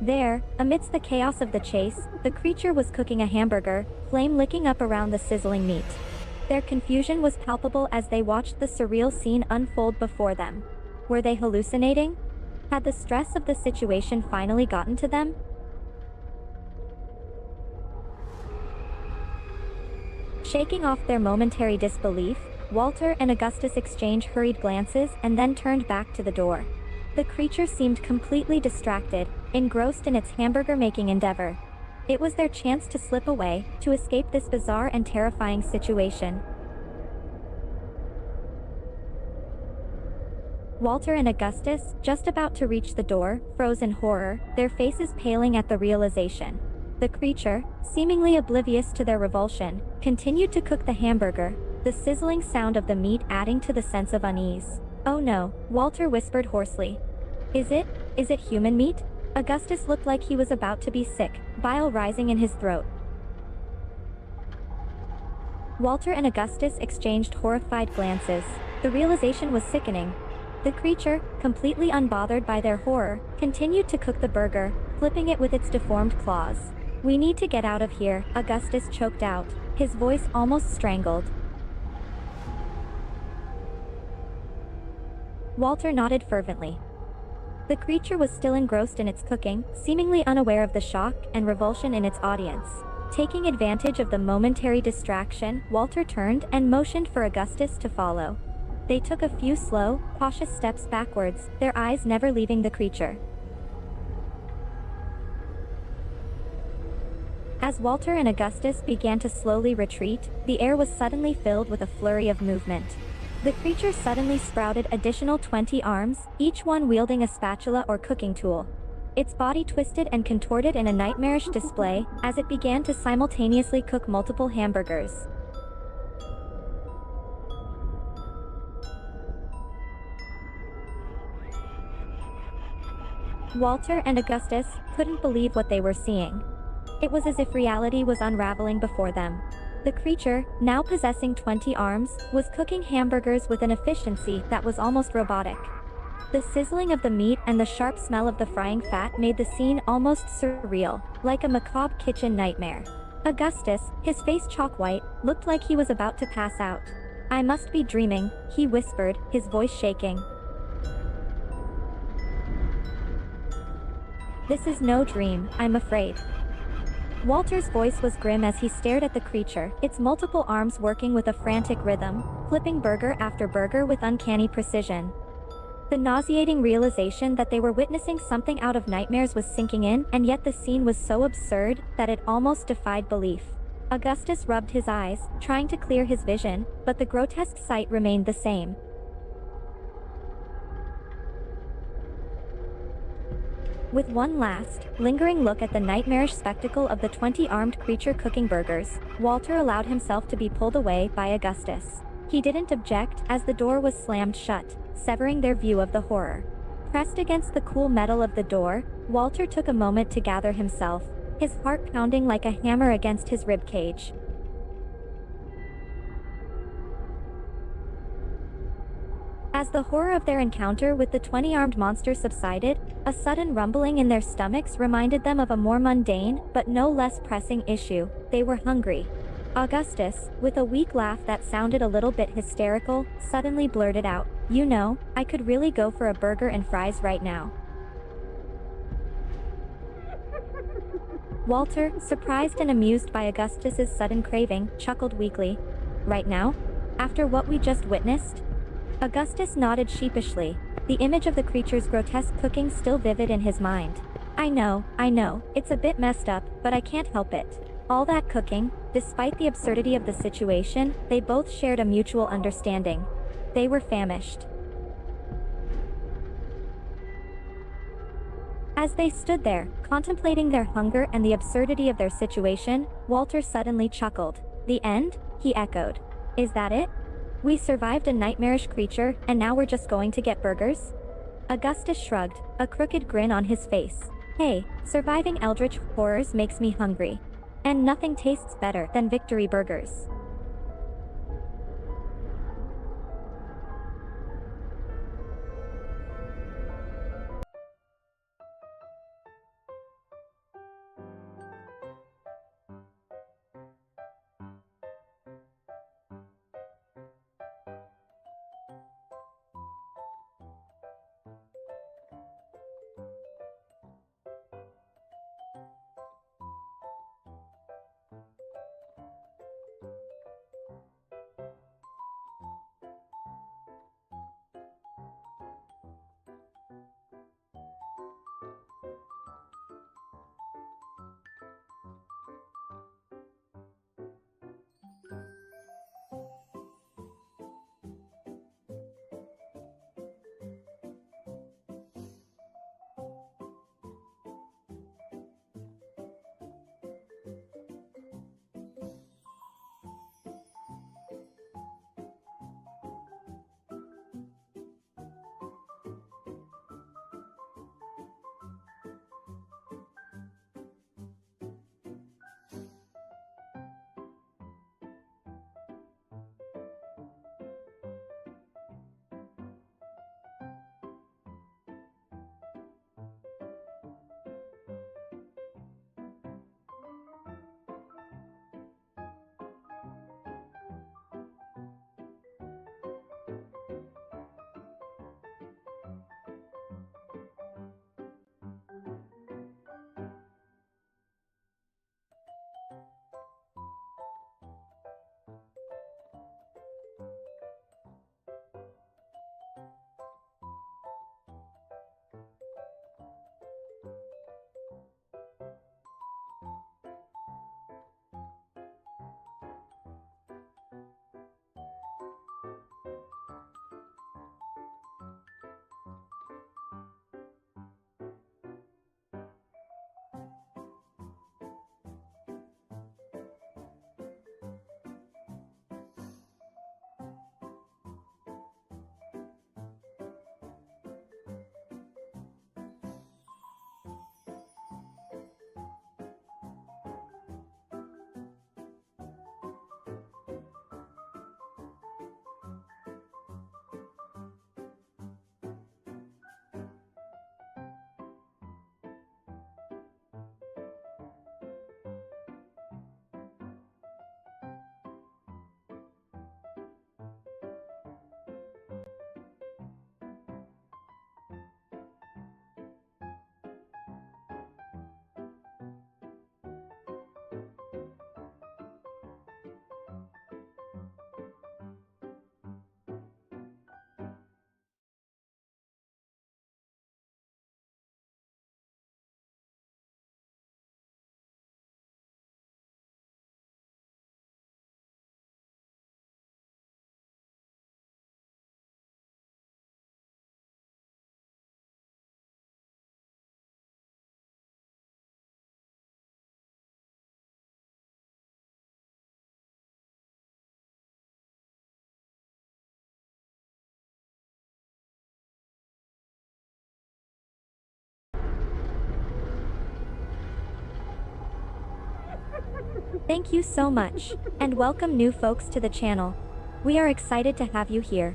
There, amidst the chaos of the chase, the creature was cooking a hamburger, flame licking up around the sizzling meat. Their confusion was palpable as they watched the surreal scene unfold before them. Were they hallucinating? Had the stress of the situation finally gotten to them? Shaking off their momentary disbelief, Walter and Augustus exchanged hurried glances and then turned back to the door. The creature seemed completely distracted, engrossed in its hamburger-making endeavor. It was their chance to slip away, to escape this bizarre and terrifying situation. Walter and Augustus, just about to reach the door, froze in horror, their faces paling at the realization. The creature, seemingly oblivious to their revulsion, continued to cook the hamburger, the sizzling sound of the meat adding to the sense of unease. "Oh no," Walter whispered hoarsely. Is it human meat?" Augustus looked like he was about to be sick, bile rising in his throat. Walter and Augustus exchanged horrified glances. The realization was sickening. The creature, completely unbothered by their horror, continued to cook the burger, flipping it with its deformed claws. "We need to get out of here," Augustus choked out, his voice almost strangled. Walter nodded fervently. The creature was still engrossed in its cooking, seemingly unaware of the shock and revulsion in its audience. Taking advantage of the momentary distraction, Walter turned and motioned for Augustus to follow. They took a few slow, cautious steps backwards, their eyes never leaving the creature. As Walter and Augustus began to slowly retreat, the air was suddenly filled with a flurry of movement. The creature suddenly sprouted additional 20 arms, each one wielding a spatula or cooking tool. Its body twisted and contorted in a nightmarish display, as it began to simultaneously cook multiple hamburgers. Walter and Augustus couldn't believe what they were seeing. It was as if reality was unraveling before them. The creature, now possessing 20 arms, was cooking hamburgers with an efficiency that was almost robotic. The sizzling of the meat and the sharp smell of the frying fat made the scene almost surreal, like a macabre kitchen nightmare. Augustus, his face chalk white, looked like he was about to pass out. "I must be dreaming," he whispered, his voice shaking. "This is no dream, I'm afraid." Walter's voice was grim as he stared at the creature, its multiple arms working with a frantic rhythm, flipping burger after burger with uncanny precision. The nauseating realization that they were witnessing something out of nightmares was sinking in, and yet the scene was so absurd that it almost defied belief. Augustus rubbed his eyes, trying to clear his vision, but the grotesque sight remained the same. With one last, lingering look at the nightmarish spectacle of the 20-armed creature cooking burgers, Walter allowed himself to be pulled away by Augustus. He didn't object, as the door was slammed shut, severing their view of the horror. Pressed against the cool metal of the door, Walter took a moment to gather himself, his heart pounding like a hammer against his ribcage. As the horror of their encounter with the 20-armed monster subsided, a sudden rumbling in their stomachs reminded them of a more mundane, but no less pressing issue. They were hungry. Augustus, with a weak laugh that sounded a little bit hysterical, suddenly blurted out, You know, I could really go for a burger and fries right now. Walter, surprised and amused by Augustus's sudden craving, chuckled weakly. Right now? After what we just witnessed? Augustus nodded sheepishly, the image of the creature's grotesque cooking still vivid in his mind. I know, it's a bit messed up, but I can't help it. All that cooking, despite the absurdity of the situation, they both shared a mutual understanding. They were famished. As they stood there, contemplating their hunger and the absurdity of their situation, Walter suddenly chuckled. The end? He echoed. Is that it? We survived a nightmarish creature, and now we're just going to get burgers? Augustus shrugged, a crooked grin on his face. Hey, surviving eldritch horrors makes me hungry. And nothing tastes better than victory burgers. Thank you so much, and welcome new folks to the channel. We are excited to have you here.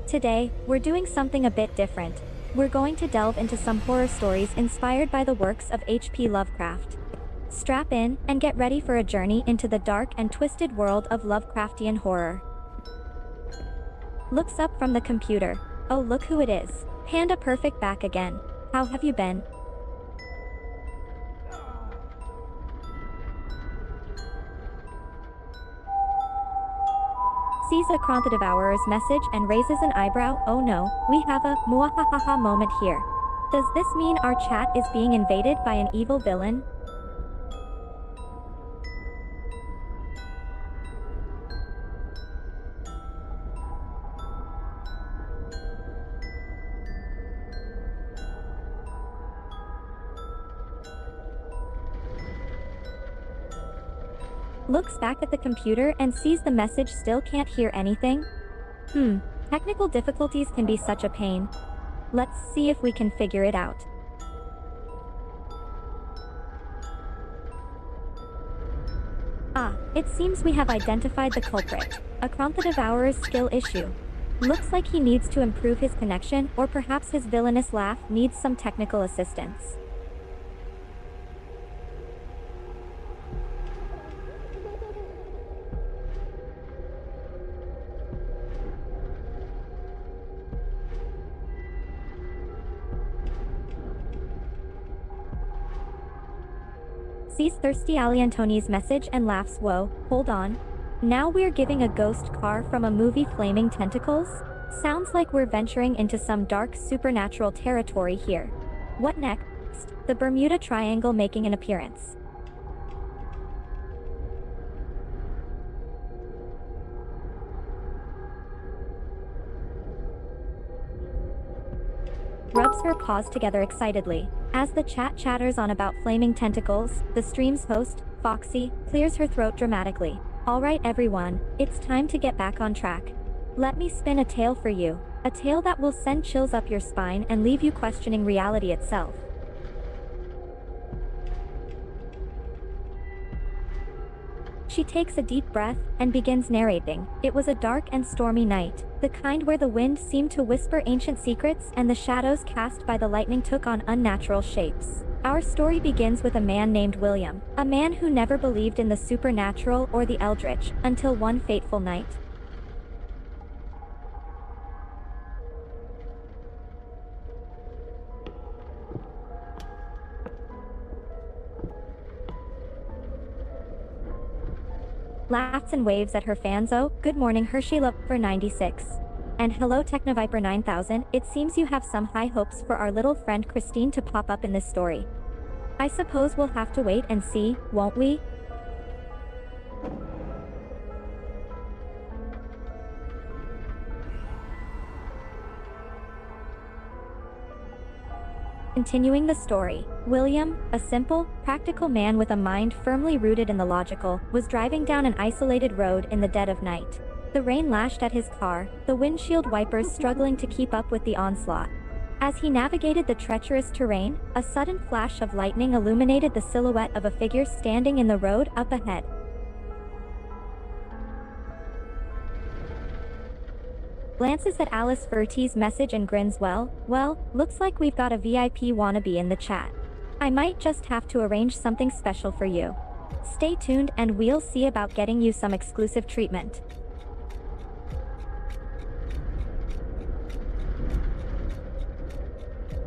Today, we're doing something a bit different. We're going to delve into some horror stories inspired by the works of H.P. Lovecraft. Strap in and get ready for a journey into the dark and twisted world of Lovecraftian horror. Looks up from the computer. Oh, look who it is. Panda Perfect back again. How have you been? Sees Akron the Devourer's message and raises an eyebrow. Oh no, we have a muahahaha moment here. Does this mean our chat is being invaded by an evil villain? Looks back at the computer and sees the message, still can't hear anything? Technical difficulties can be such a pain. Let's see if we can figure it out. It seems we have identified the culprit. Akron the Devourer's skill issue. Looks like he needs to improve his connection, or perhaps his villainous laugh needs some technical assistance. Sees Thirsty Aliantoni's message and laughs. Whoa, hold on. Now we're giving a ghost car from a movie Flaming Tentacles? Sounds like we're venturing into some dark supernatural territory here. What next? The Bermuda Triangle making an appearance. Rubs her paws together excitedly. As the chat chatters on about flaming tentacles, the stream's host, Foxy, clears her throat dramatically. Alright everyone, it's time to get back on track. Let me spin a tale for you. A tale that will send chills up your spine and leave you questioning reality itself. She takes a deep breath and begins narrating. It was a dark and stormy night, the kind where the wind seemed to whisper ancient secrets and the shadows cast by the lightning took on unnatural shapes. Our story begins with a man named William, a man who never believed in the supernatural or the eldritch, until one fateful night. Laughs and waves at her fans. Oh, good morning Hersheylover 96. And hello Technoviper 9000, it seems you have some high hopes for our little friend Christine to pop up in this story. I suppose we'll have to wait and see, won't we? Continuing the story, William, a simple, practical man with a mind firmly rooted in the logical, was driving down an isolated road in the dead of night. The rain lashed at his car, the windshield wipers struggling to keep up with the onslaught. As he navigated the treacherous terrain, a sudden flash of lightning illuminated the silhouette of a figure standing in the road up ahead. Glances at Alice Furty's message and grins. Well, looks like we've got a VIP wannabe in the chat. I might just have to arrange something special for you. Stay tuned and we'll see about getting you some exclusive treatment.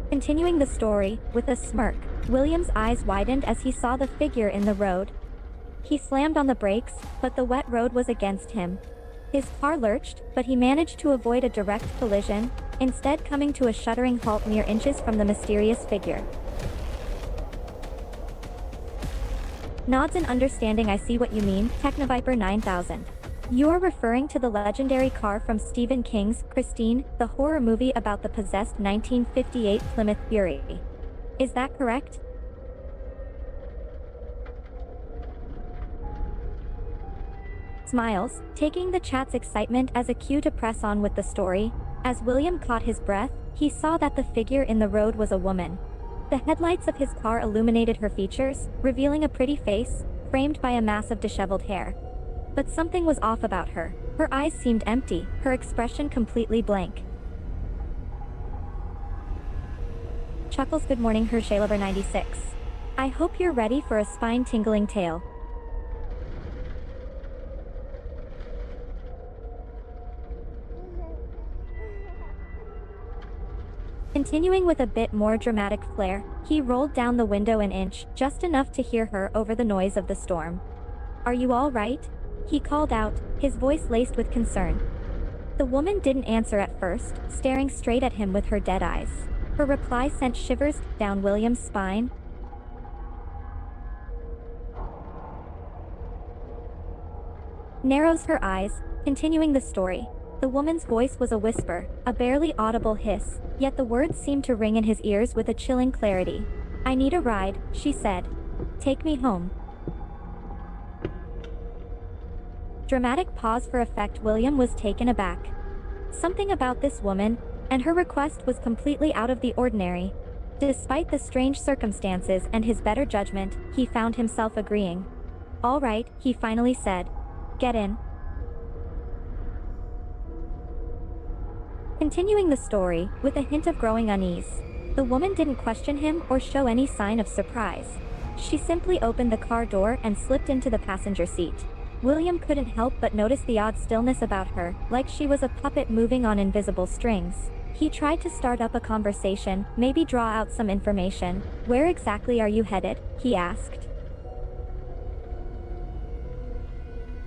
Continuing the story, with a smirk, William's eyes widened as he saw the figure in the road. He slammed on the brakes, but the wet road was against him. His car lurched, but he managed to avoid a direct collision, instead coming to a shuddering halt mere inches from the mysterious figure. Nods in understanding. I see what you mean, Technoviper 9000. You're referring to the legendary car from Stephen King's Christine, the horror movie about the possessed 1958 Plymouth Fury. Is that correct? Smiles, taking the chat's excitement as a cue to press on with the story. As William caught his breath, he saw that the figure in the road was a woman. The headlights of his car illuminated her features, revealing a pretty face, framed by a mass of disheveled hair. But something was off about her. Her eyes seemed empty, her expression completely blank. Chuckles. Good morning Hersheylover 96. I hope you're ready for a spine-tingling tale. Continuing with a bit more dramatic flair, he rolled down the window an inch, just enough to hear her over the noise of the storm. "Are you all right?" he called out, his voice laced with concern. The woman didn't answer at first, staring straight at him with her dead eyes. Her reply sent shivers down William's spine. Narrows her eyes, continuing the story. The woman's voice was a whisper, a barely audible hiss, yet the words seemed to ring in his ears with a chilling clarity. "I need a ride," she said. "Take me home." Dramatic pause for effect. William was taken aback. Something about this woman, and her request was completely out of the ordinary. Despite the strange circumstances and his better judgment, he found himself agreeing. "All right," he finally said. "Get in." Continuing the story, with a hint of growing unease. The woman didn't question him or show any sign of surprise. She simply opened the car door and slipped into the passenger seat. William couldn't help but notice the odd stillness about her, like she was a puppet moving on invisible strings. He tried to start up a conversation, maybe draw out some information. "Where exactly are you headed?" he asked.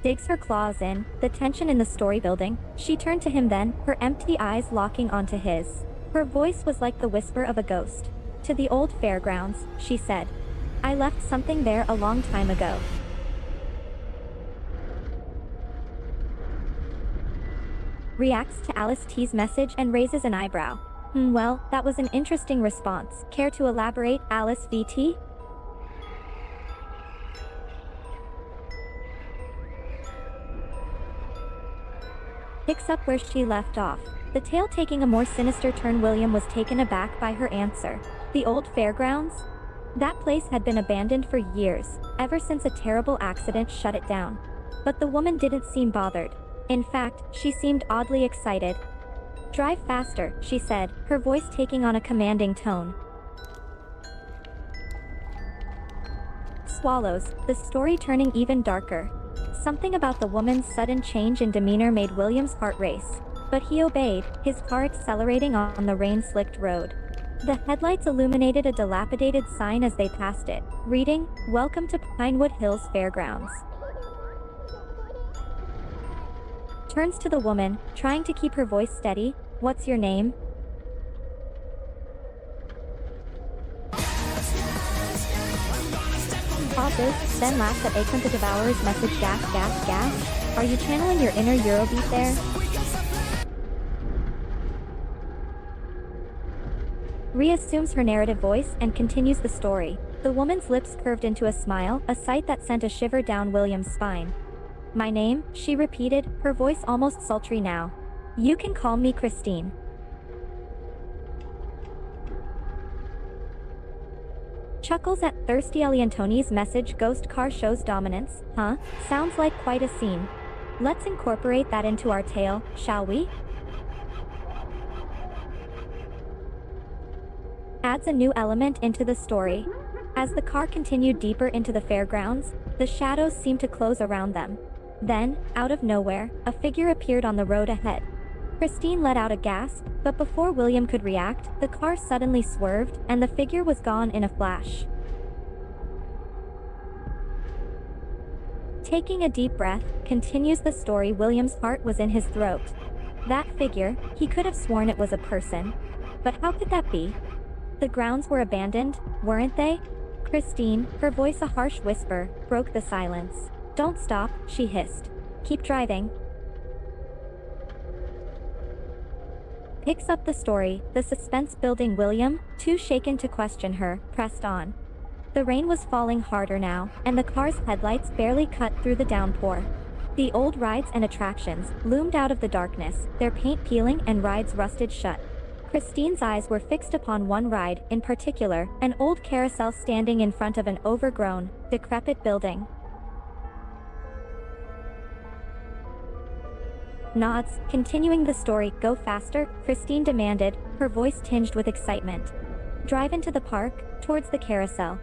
Digs her claws in, the tension in the story building. She turned to him then, her empty eyes locking onto his. Her voice was like the whisper of a ghost. "To the old fairgrounds," she said. "I left something there a long time ago." Reacts to Alice T's message and raises an eyebrow. Well, that was an interesting response. Care to elaborate, Alice VT? Picks up where she left off, the tale taking a more sinister turn. William was taken aback by her answer. The old fairgrounds? That place had been abandoned for years, ever since a terrible accident shut it down. But the woman didn't seem bothered. In fact, she seemed oddly excited. "Drive faster," she said, her voice taking on a commanding tone. Swallows, the story turning even darker. Something about the woman's sudden change in demeanor made William's heart race. But he obeyed, his car accelerating on the rain-slicked road. The headlights illuminated a dilapidated sign as they passed it, reading, "Welcome to Pinewood Hills Fairgrounds." Turns to the woman, trying to keep her voice steady. "What's your name?" Pauses, then laughs at Akron the Devourer's message. Gas, gas, gas. Are you channeling your inner Eurobeat there? Reassumes her narrative voice and continues the story. The woman's lips curved into a smile, a sight that sent a shiver down William's spine. "My name," she repeated, her voice almost sultry now. "You can call me Christine." Chuckles at Thirsty Eliantoni's message. "Ghost car shows dominance, huh? Sounds like quite a scene. Let's incorporate that into our tale, shall we?" Adds a new element into the story. As the car continued deeper into the fairgrounds, the shadows seemed to close around them. Then, out of nowhere, a figure appeared on the road ahead. Christine let out a gasp, but before William could react, the car suddenly swerved, and the figure was gone in a flash. Taking a deep breath, continues the story. William's heart was in his throat. That figure, he could have sworn it was a person. But how could that be? The grounds were abandoned, weren't they? Christine, her voice a harsh whisper, broke the silence. "Don't stop," she hissed. "Keep driving." Picks up the story, the suspense building. William, too shaken to question her, pressed on. The rain was falling harder now, and the car's headlights barely cut through the downpour. The old rides and attractions loomed out of the darkness, their paint peeling and rides rusted shut. Christine's eyes were fixed upon one ride, in particular, an old carousel standing in front of an overgrown, decrepit building. Nods, continuing the story. "Go faster," Christine demanded, her voice tinged with excitement. "Drive into the park, towards the carousel."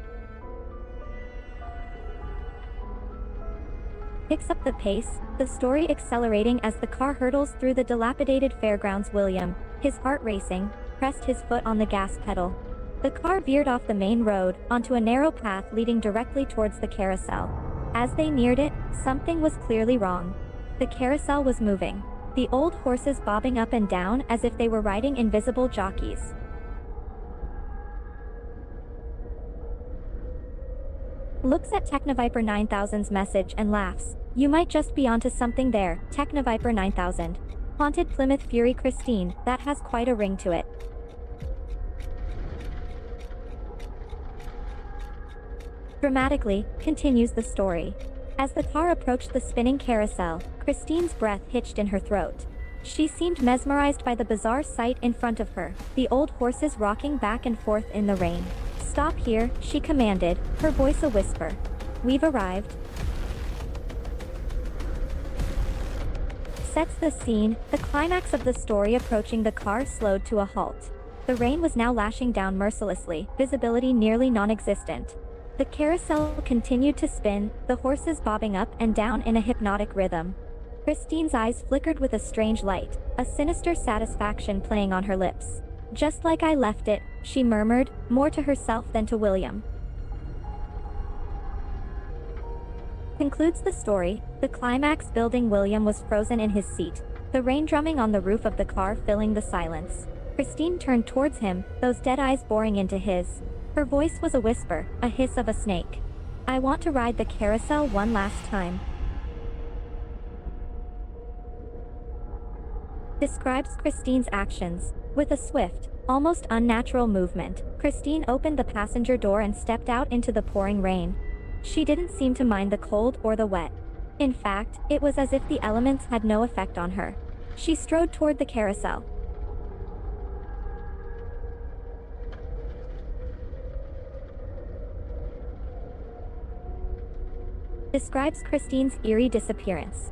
Picks up the pace, the story accelerating as the car hurtles through the dilapidated fairgrounds. William, his heart racing, pressed his foot on the gas pedal. The car veered off the main road, onto a narrow path leading directly towards the carousel. As they neared it, something was clearly wrong. The carousel was moving, the old horses bobbing up and down as if they were riding invisible jockeys. Looks at Technoviper 9000's message and laughs. You might just be onto something there, Technoviper 9000. Haunted Plymouth Fury Christine, that has quite a ring to it. Dramatically, continues the story. As the car approached the spinning carousel, Christine's breath hitched in her throat. She seemed mesmerized by the bizarre sight in front of her, the old horses rocking back and forth in the rain. Stop here, she commanded, her voice a whisper. We've arrived. Sets the scene, the climax of the story approaching. The car slowed to a halt. The rain was now lashing down mercilessly, visibility nearly non-existent. The carousel continued to spin, the horses bobbing up and down in a hypnotic rhythm. Christine's eyes flickered with a strange light, a sinister satisfaction playing on her lips. Just like I left it, she murmured, more to herself than to William. Concludes the story, the climax building. William was frozen in his seat, the rain drumming on the roof of the car filling the silence. Christine turned towards him, those dead eyes boring into his. Her voice was a whisper, a hiss of a snake. I want to ride the carousel one last time. Describes Christine's actions. With a swift, almost unnatural movement, Christine opened the passenger door and stepped out into the pouring rain. She didn't seem to mind the cold or the wet. In fact, it was as if the elements had no effect on her. She strode toward the carousel. Describes Christine's eerie disappearance.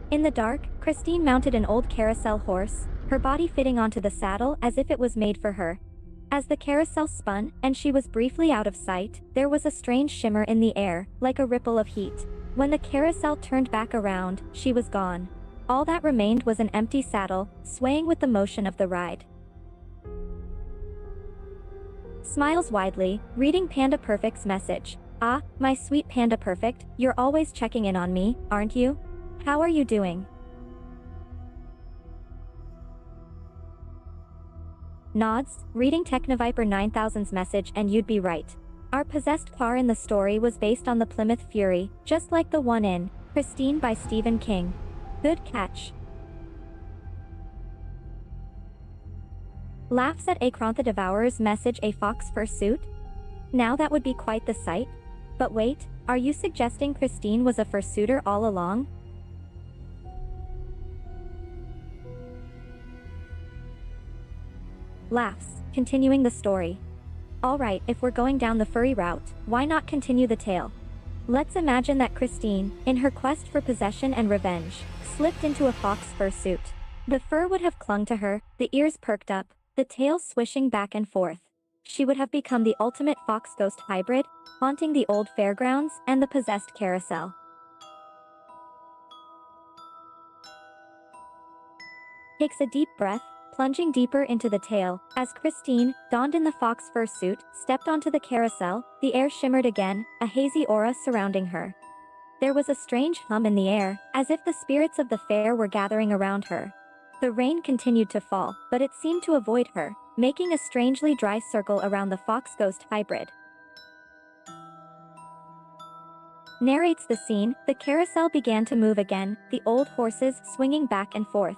In the dark, Christine mounted an old carousel horse, her body fitting onto the saddle as if it was made for her. As the carousel spun, and she was briefly out of sight, there was a strange shimmer in the air, like a ripple of heat. When the carousel turned back around, she was gone. All that remained was an empty saddle, swaying with the motion of the ride. Smiles widely, reading Panda Perfect's message. Ah, my sweet Panda Perfect, you're always checking in on me, aren't you? How are you doing? Nods, reading Technoviper 9000's message. And you'd be right. Our possessed car in the story was based on the Plymouth Fury, just like the one in Christine by Stephen King. Good catch. Laughs at Akron the Devourer's message. A fox fursuit? Now that would be quite the sight. But wait, are you suggesting Christine was a fursuiter all along? Laughs, continuing the story. Alright, if we're going down the furry route, why not continue the tale? Let's imagine that Christine, in her quest for possession and revenge, slipped into a fox fursuit. The fur would have clung to her, the ears perked up, the tail swishing back and forth. She would have become the ultimate fox-ghost hybrid, haunting the old fairgrounds and the possessed carousel. Takes a deep breath, plunging deeper into the tale. As Christine, donned in the fox fursuit, stepped onto the carousel, the air shimmered again, a hazy aura surrounding her. There was a strange hum in the air, as if the spirits of the fair were gathering around her. The rain continued to fall, but it seemed to avoid her, making a strangely dry circle around the fox-ghost hybrid. Narrates the scene, the carousel began to move again, the old horses swinging back and forth.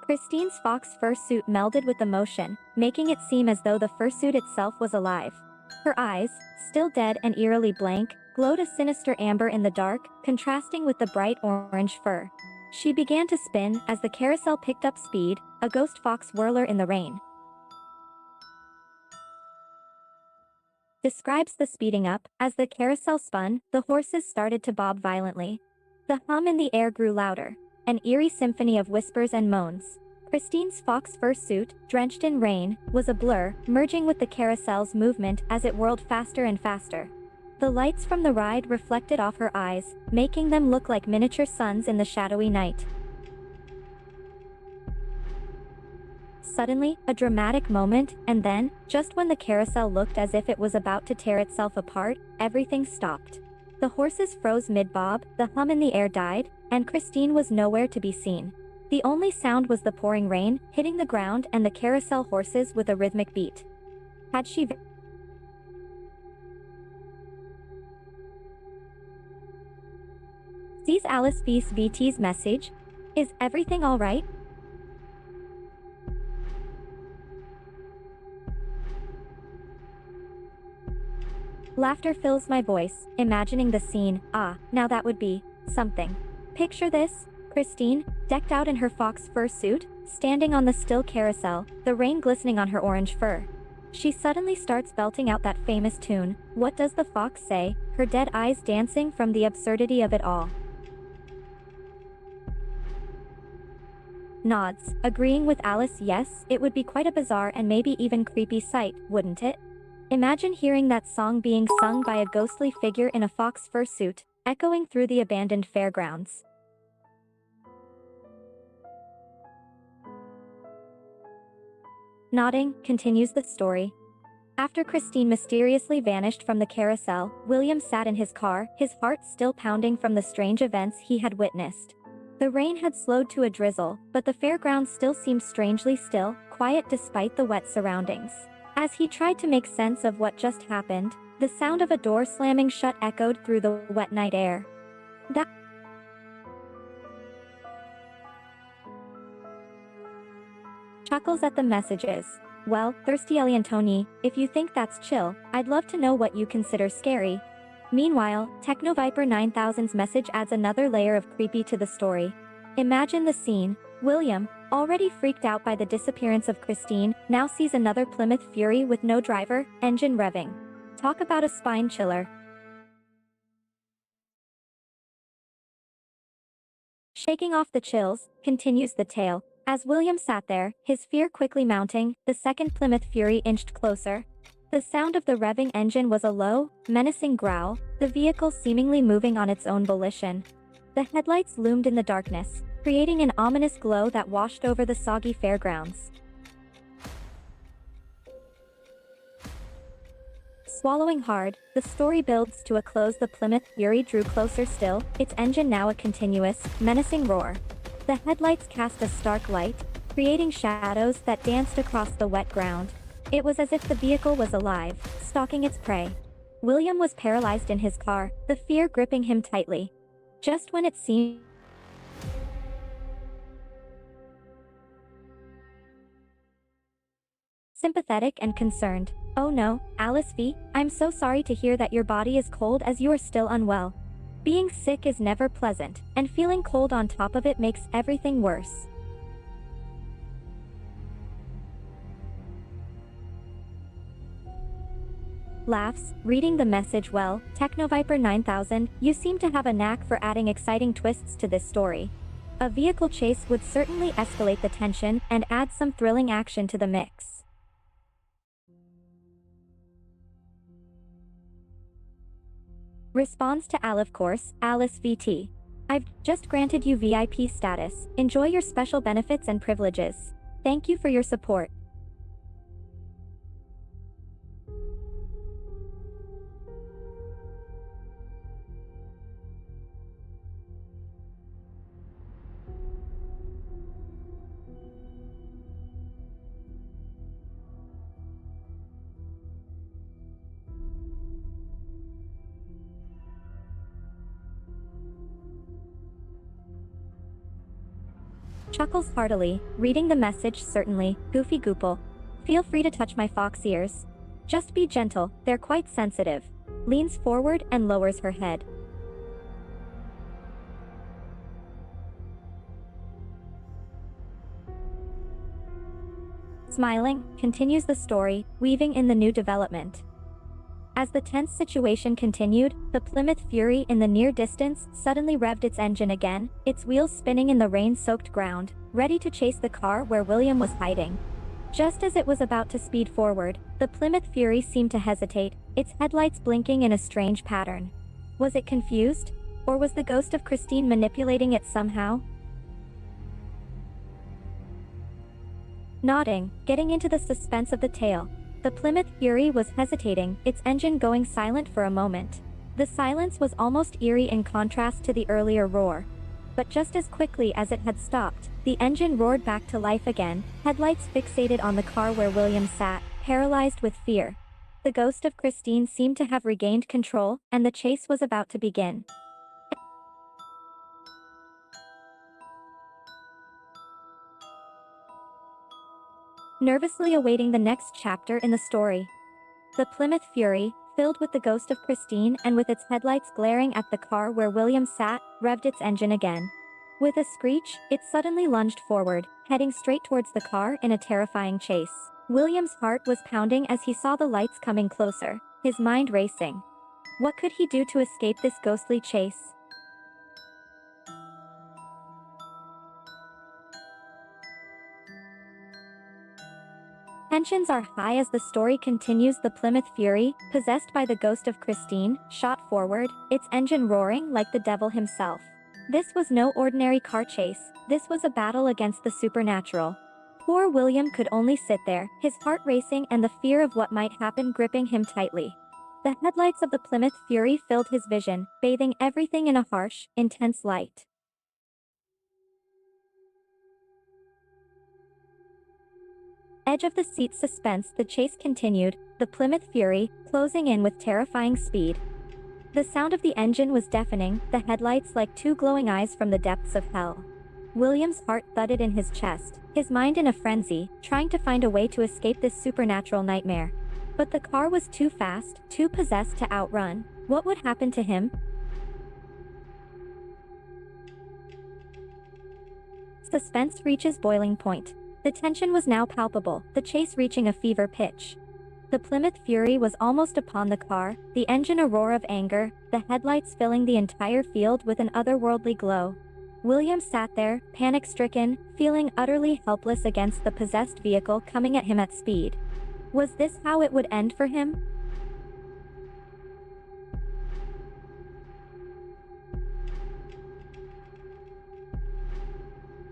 Christine's fox fursuit melded with the motion, making it seem as though the fursuit itself was alive. Her eyes, still dead and eerily blank, glowed a sinister amber in the dark, contrasting with the bright orange fur. She began to spin as the carousel picked up speed, a ghost fox whirler in the rain. Describes the speeding up. As the carousel spun, the horses started to bob violently. The hum in the air grew louder, an eerie symphony of whispers and moans. Christine's fox fursuit, drenched in rain, was a blur, merging with the carousel's movement as it whirled faster and faster. The lights from the ride reflected off her eyes, making them look like miniature suns in the shadowy night. Suddenly, a dramatic moment, and then, just when the carousel looked as if it was about to tear itself apart, everything stopped. The horses froze mid-bob, the hum in the air died, and Christine was nowhere to be seen. The only sound was the pouring rain, hitting the ground and the carousel horses with a rhythmic beat. Had she sees Alice VT's message? Is everything alright? Laughter fills my voice, imagining the scene. Now that would be something. Picture this, Christine, decked out in her fox fur suit, standing on the still carousel, the rain glistening on her orange fur. She suddenly starts belting out that famous tune, "What Does the Fox Say?" her dead eyes dancing from the absurdity of it all. Nods, agreeing with Alice. Yes, it would be quite a bizarre and maybe even creepy sight, wouldn't it? Imagine hearing that song being sung by a ghostly figure in a fox fur suit, echoing through the abandoned fairgrounds. Nodding, continues the story. After Christine mysteriously vanished from the carousel, William sat in his car, his heart still pounding from the strange events he had witnessed. The rain had slowed to a drizzle, but the fairgrounds still seemed strangely still, quiet despite the wet surroundings. As he tried to make sense of what just happened, the sound of a door slamming shut echoed through the wet night air. That chuckles at the messages. Well, Thirsty Eliantoni, if you think that's chill, I'd love to know what you consider scary. Meanwhile, TechnoViper 9000's message adds another layer of creepy to the story. Imagine the scene. William, already freaked out by the disappearance of Christine, now sees another Plymouth Fury with no driver, engine revving. Talk about a spine chiller. Shaking off the chills, continues the tale. As William sat there, his fear quickly mounting, the second Plymouth Fury inched closer. The sound of the revving engine was a low, menacing growl, the vehicle seemingly moving on its own volition. The headlights loomed in the darkness, creating an ominous glow that washed over the soggy fairgrounds. Swallowing hard, the story builds to a close. The Plymouth Fury drew closer still, its engine now a continuous, menacing roar. The headlights cast a stark light, creating shadows that danced across the wet ground. It was as if the vehicle was alive, stalking its prey. William was paralyzed in his car, the fear gripping him tightly. Just when it seemed sympathetic and concerned. "Oh no, Alice V, I'm so sorry to hear that your body is cold as you are still unwell. Being sick is never pleasant, and feeling cold on top of it makes everything worse." Laughs, reading the message well. TechnoViper 9000, you seem to have a knack for adding exciting twists to this story. A vehicle chase would certainly escalate the tension and add some thrilling action to the mix. Responds to Al. Of course, Alice VT. I've just granted you VIP status. Enjoy your special benefits and privileges. Thank you for your support. Chuckles heartily, reading the message. Certainly, Goofy Goople. Feel free to touch my fox ears. Just be gentle, they're quite sensitive. Leans forward and lowers her head. Smiling, continues the story, weaving in the new development. As the tense situation continued, the Plymouth Fury in the near distance suddenly revved its engine again, its wheels spinning in the rain-soaked ground, ready to chase the car where William was hiding. Just as it was about to speed forward, the Plymouth Fury seemed to hesitate, its headlights blinking in a strange pattern. Was it confused? Or was the ghost of Christine manipulating it somehow? nodding, getting into the suspense of the tale. The Plymouth Fury was hesitating, its engine going silent for a moment. The silence was almost eerie in contrast to the earlier roar. But just as quickly as it had stopped, the engine roared back to life again, headlights fixated on the car where William sat, paralyzed with fear. The ghost of Christine seemed to have regained control, and the chase was about to begin. Nervously awaiting the next chapter in the story. The Plymouth Fury, filled with the ghost of Christine and with its headlights glaring at the car where William sat, revved its engine again. With a screech, it suddenly lunged forward, heading straight towards the car in a terrifying chase. William's heart was pounding as he saw the lights coming closer, his mind racing. What could he do to escape this ghostly chase? Tensions are high as the story continues. The Plymouth Fury, possessed by the ghost of Christine, shot forward, its engine roaring like the devil himself. This was no ordinary car chase, this was a battle against the supernatural. Poor William could only sit there, his heart racing and the fear of what might happen gripping him tightly. The headlights of the Plymouth Fury filled his vision, bathing everything in a harsh, intense light. Edge of the seat suspense. The chase continued, the Plymouth Fury, closing in with terrifying speed. The sound of the engine was deafening, the headlights like two glowing eyes from the depths of hell. William's heart thudded in his chest, his mind in a frenzy, trying to find a way to escape this supernatural nightmare. But the car was too fast, too possessed to outrun. What would happen to him? Suspense reaches boiling point. The tension was now palpable, the chase reaching a fever pitch. The Plymouth Fury was almost upon the car, the engine a roar of anger, the headlights filling the entire field with an otherworldly glow. William sat there, panic-stricken, feeling utterly helpless against the possessed vehicle coming at him at speed. Was this how it would end for him?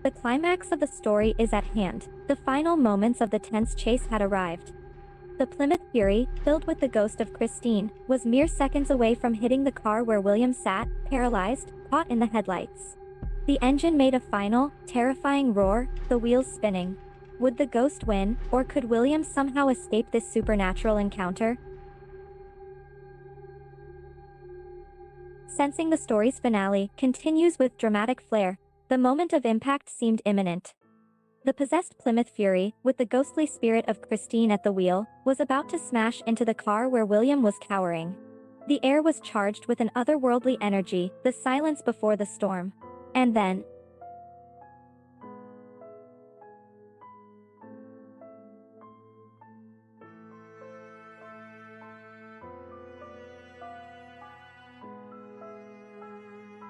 The climax of the story is at hand. The final moments of the tense chase had arrived. The Plymouth Fury, filled with the ghost of Christine, was mere seconds away from hitting the car where William sat, paralyzed, caught in the headlights. The engine made a final, terrifying roar, the wheels spinning. Would the ghost win, or could William somehow escape this supernatural encounter? Sensing the story's finale continues with dramatic flair. The moment of impact seemed imminent. The possessed Plymouth Fury, with the ghostly spirit of Christine at the wheel, was about to smash into the car where William was cowering. The air was charged with an otherworldly energy, the silence before the storm. And then,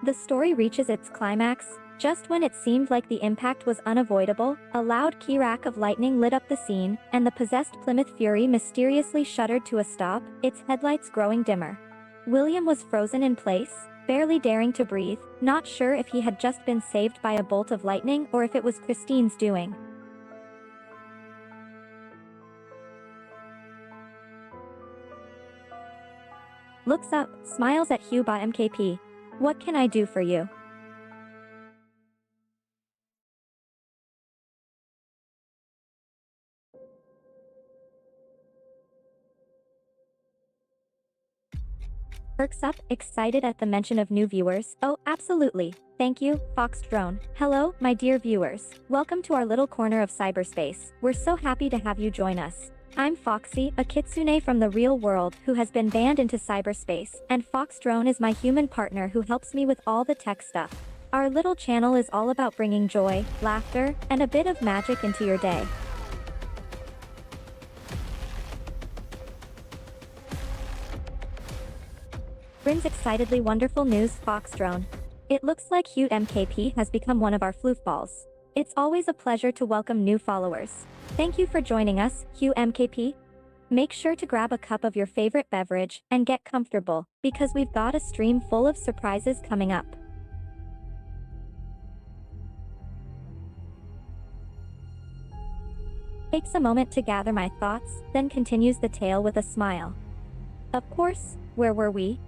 the story reaches its climax. Just when it seemed like the impact was unavoidable, a loud crack of lightning lit up the scene, and the possessed Plymouth Fury mysteriously shuddered to a stop, its headlights growing dimmer. William was frozen in place, barely daring to breathe, not sure if he had just been saved by a bolt of lightning or if it was Christine's doing. Looks up, smiles at Hugh by MKP. What can I do for you? Perks up, excited at the mention of new viewers. Oh, absolutely. Thank you, FoxDrone. Hello, my dear viewers. Welcome to our little corner of cyberspace. We're so happy to have you join us. I'm Foxy, a kitsune from the real world who has been banned into cyberspace, and FoxDrone is my human partner who helps me with all the tech stuff. Our little channel is all about bringing joy, laughter, and a bit of magic into your day. Brings excitedly wonderful news, FoxDrone. It looks like Hugh MKP has become one of our floofballs. It's always a pleasure to welcome new followers. Thank you for joining us, Hugh MKP. Make sure to grab a cup of your favorite beverage and get comfortable, because we've got a stream full of surprises coming up. Takes a moment to gather my thoughts, then continues the tale with a smile. Of course, where were we?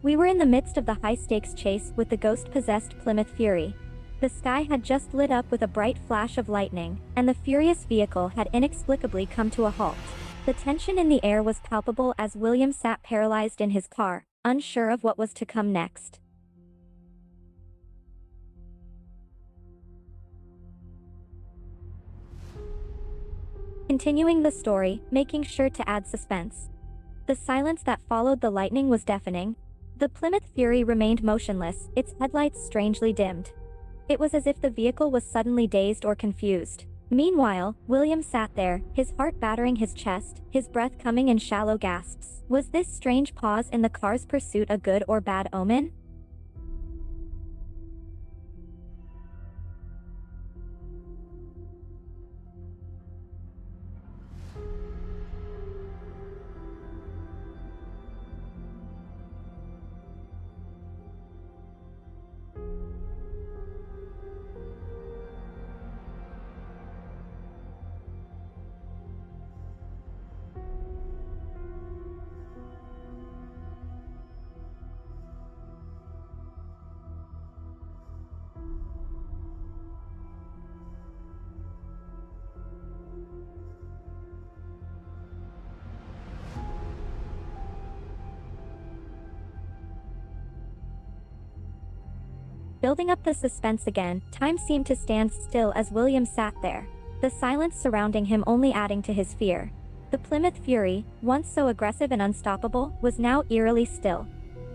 We were in the midst of the high-stakes chase with the ghost-possessed Plymouth Fury. The sky had just lit up with a bright flash of lightning, and the furious vehicle had inexplicably come to a halt. The tension in the air was palpable as William sat paralyzed in his car, unsure of what was to come next. Continuing the story, making sure to add suspense. The silence that followed the lightning was deafening. The Plymouth Fury remained motionless, its headlights strangely dimmed. It was as if the vehicle was suddenly dazed or confused. Meanwhile, William sat there, his heart battering his chest, his breath coming in shallow gasps. Was this strange pause in the car's pursuit a good or bad omen? Building up the suspense again, time seemed to stand still as William sat there, the silence surrounding him only adding to his fear. The Plymouth Fury, once so aggressive and unstoppable, was now eerily still.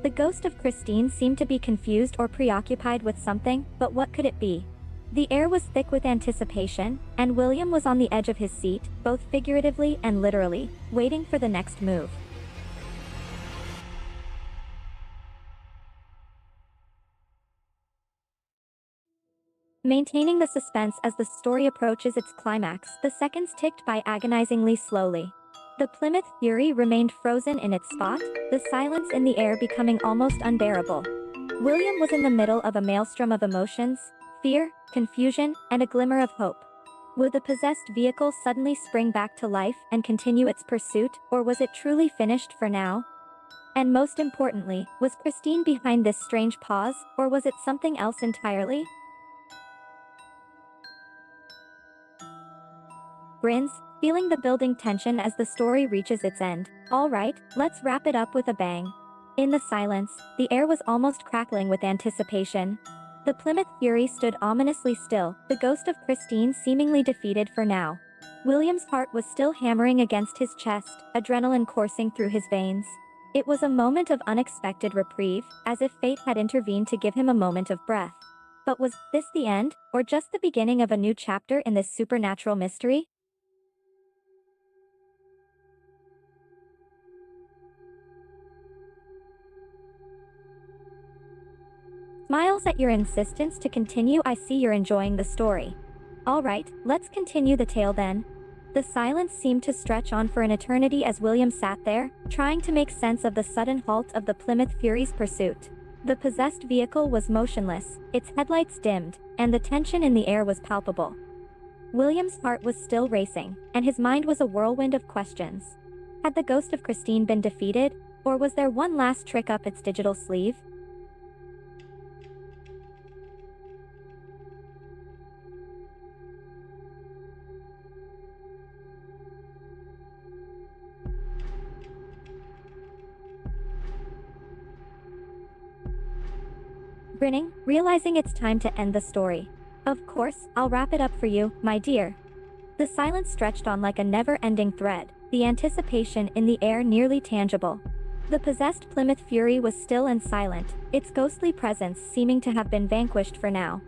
The ghost of Christine seemed to be confused or preoccupied with something, but what could it be? The air was thick with anticipation, and William was on the edge of his seat, both figuratively and literally, waiting for the next move. Maintaining the suspense as the story approaches its climax, the seconds ticked by agonizingly slowly. The Plymouth Fury remained frozen in its spot, the silence in the air becoming almost unbearable. William was in the middle of a maelstrom of emotions, fear, confusion, and a glimmer of hope. Would the possessed vehicle suddenly spring back to life and continue its pursuit, or was it truly finished for now? And most importantly, was Christine behind this strange pause, or was it something else entirely? Grins, feeling the building tension as the story reaches its end. All right, let's wrap it up with a bang. In the silence, the air was almost crackling with anticipation. The Plymouth Fury stood ominously still, the ghost of Christine seemingly defeated for now. William's heart was still hammering against his chest, adrenaline coursing through his veins. It was a moment of unexpected reprieve, as if fate had intervened to give him a moment of breath. But was this the end, or just the beginning of a new chapter in this supernatural mystery? Smiles at your insistence to continue. I see you're enjoying the story. Alright, let's continue the tale then. The silence seemed to stretch on for an eternity as William sat there, trying to make sense of the sudden halt of the Plymouth Fury's pursuit. The possessed vehicle was motionless, its headlights dimmed, and the tension in the air was palpable. William's heart was still racing, and his mind was a whirlwind of questions. Had the ghost of Christine been defeated, or was there one last trick up its digital sleeve? Grinning, realizing it's time to end the story. Of course, I'll wrap it up for you, my dear. The silence stretched on like a never-ending thread, the anticipation in the air nearly tangible. The possessed Plymouth Fury was still and silent, its ghostly presence seeming to have been vanquished for now.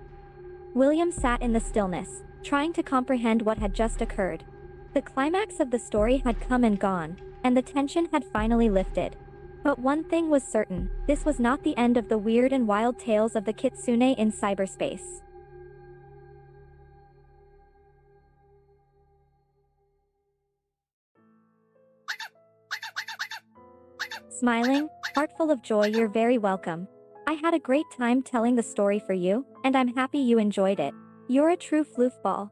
William sat in the stillness, trying to comprehend what had just occurred. The climax of the story had come and gone, and the tension had finally lifted. But one thing was certain, this was not the end of the weird and wild tales of the kitsune in cyberspace. Smiling, heart full of joy. You're very welcome. I had a great time telling the story for you, and I'm happy you enjoyed it. You're a true floofball.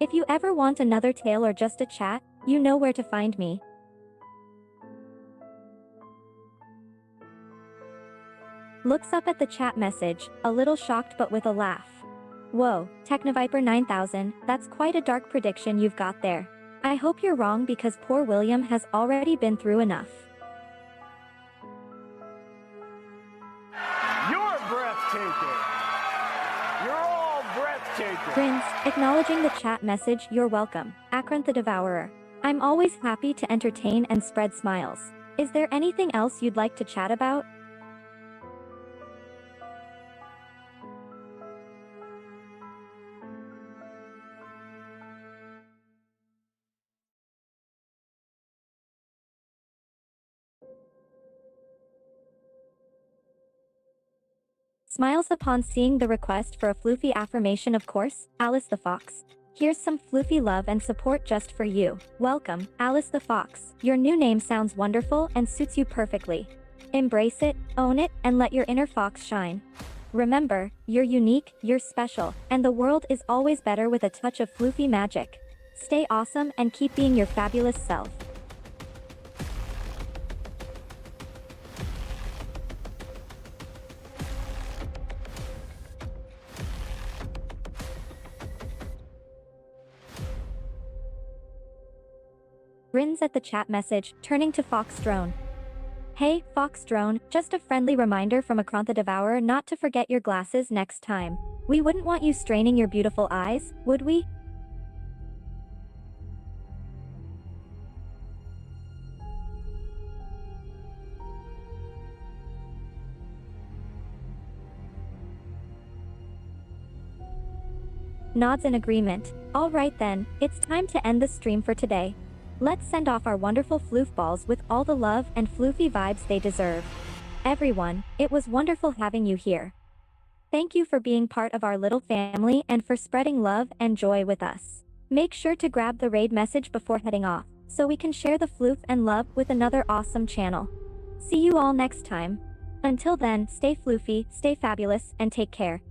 If you ever want another tale or just a chat, you know where to find me. Looks up at the chat message, a little shocked but with a laugh. Whoa, Technoviper 9000, that's quite a dark prediction you've got there. I hope you're wrong because poor William has already been through enough. You're breathtaking. You're all breathtaking. Grins, acknowledging the chat message, you're welcome, Akron the Devourer. I'm always happy to entertain and spread smiles. Is there anything else you'd like to chat about? Smiles upon seeing the request for a floofy affirmation, of course, Alice the Fox. Here's some floofy love and support just for you. Welcome, Alice the Fox. Your new name sounds wonderful and suits you perfectly. Embrace it, own it, and let your inner fox shine. Remember, you're unique, you're special, and the world is always better with a touch of floofy magic. Stay awesome and keep being your fabulous self. Grins at the chat message, turning to FoxDrone. Hey, FoxDrone, just a friendly reminder from Akron the Devourer not to forget your glasses next time. We wouldn't want you straining your beautiful eyes, would we? Nods in agreement. Alright then, it's time to end the stream for today. Let's send off our wonderful floofballs with all the love and floofy vibes they deserve. Everyone, it was wonderful having you here. Thank you for being part of our little family and for spreading love and joy with us. Make sure to grab the raid message before heading off, so we can share the floof and love with another awesome channel. See you all next time. Until then, stay floofy, stay fabulous, and take care.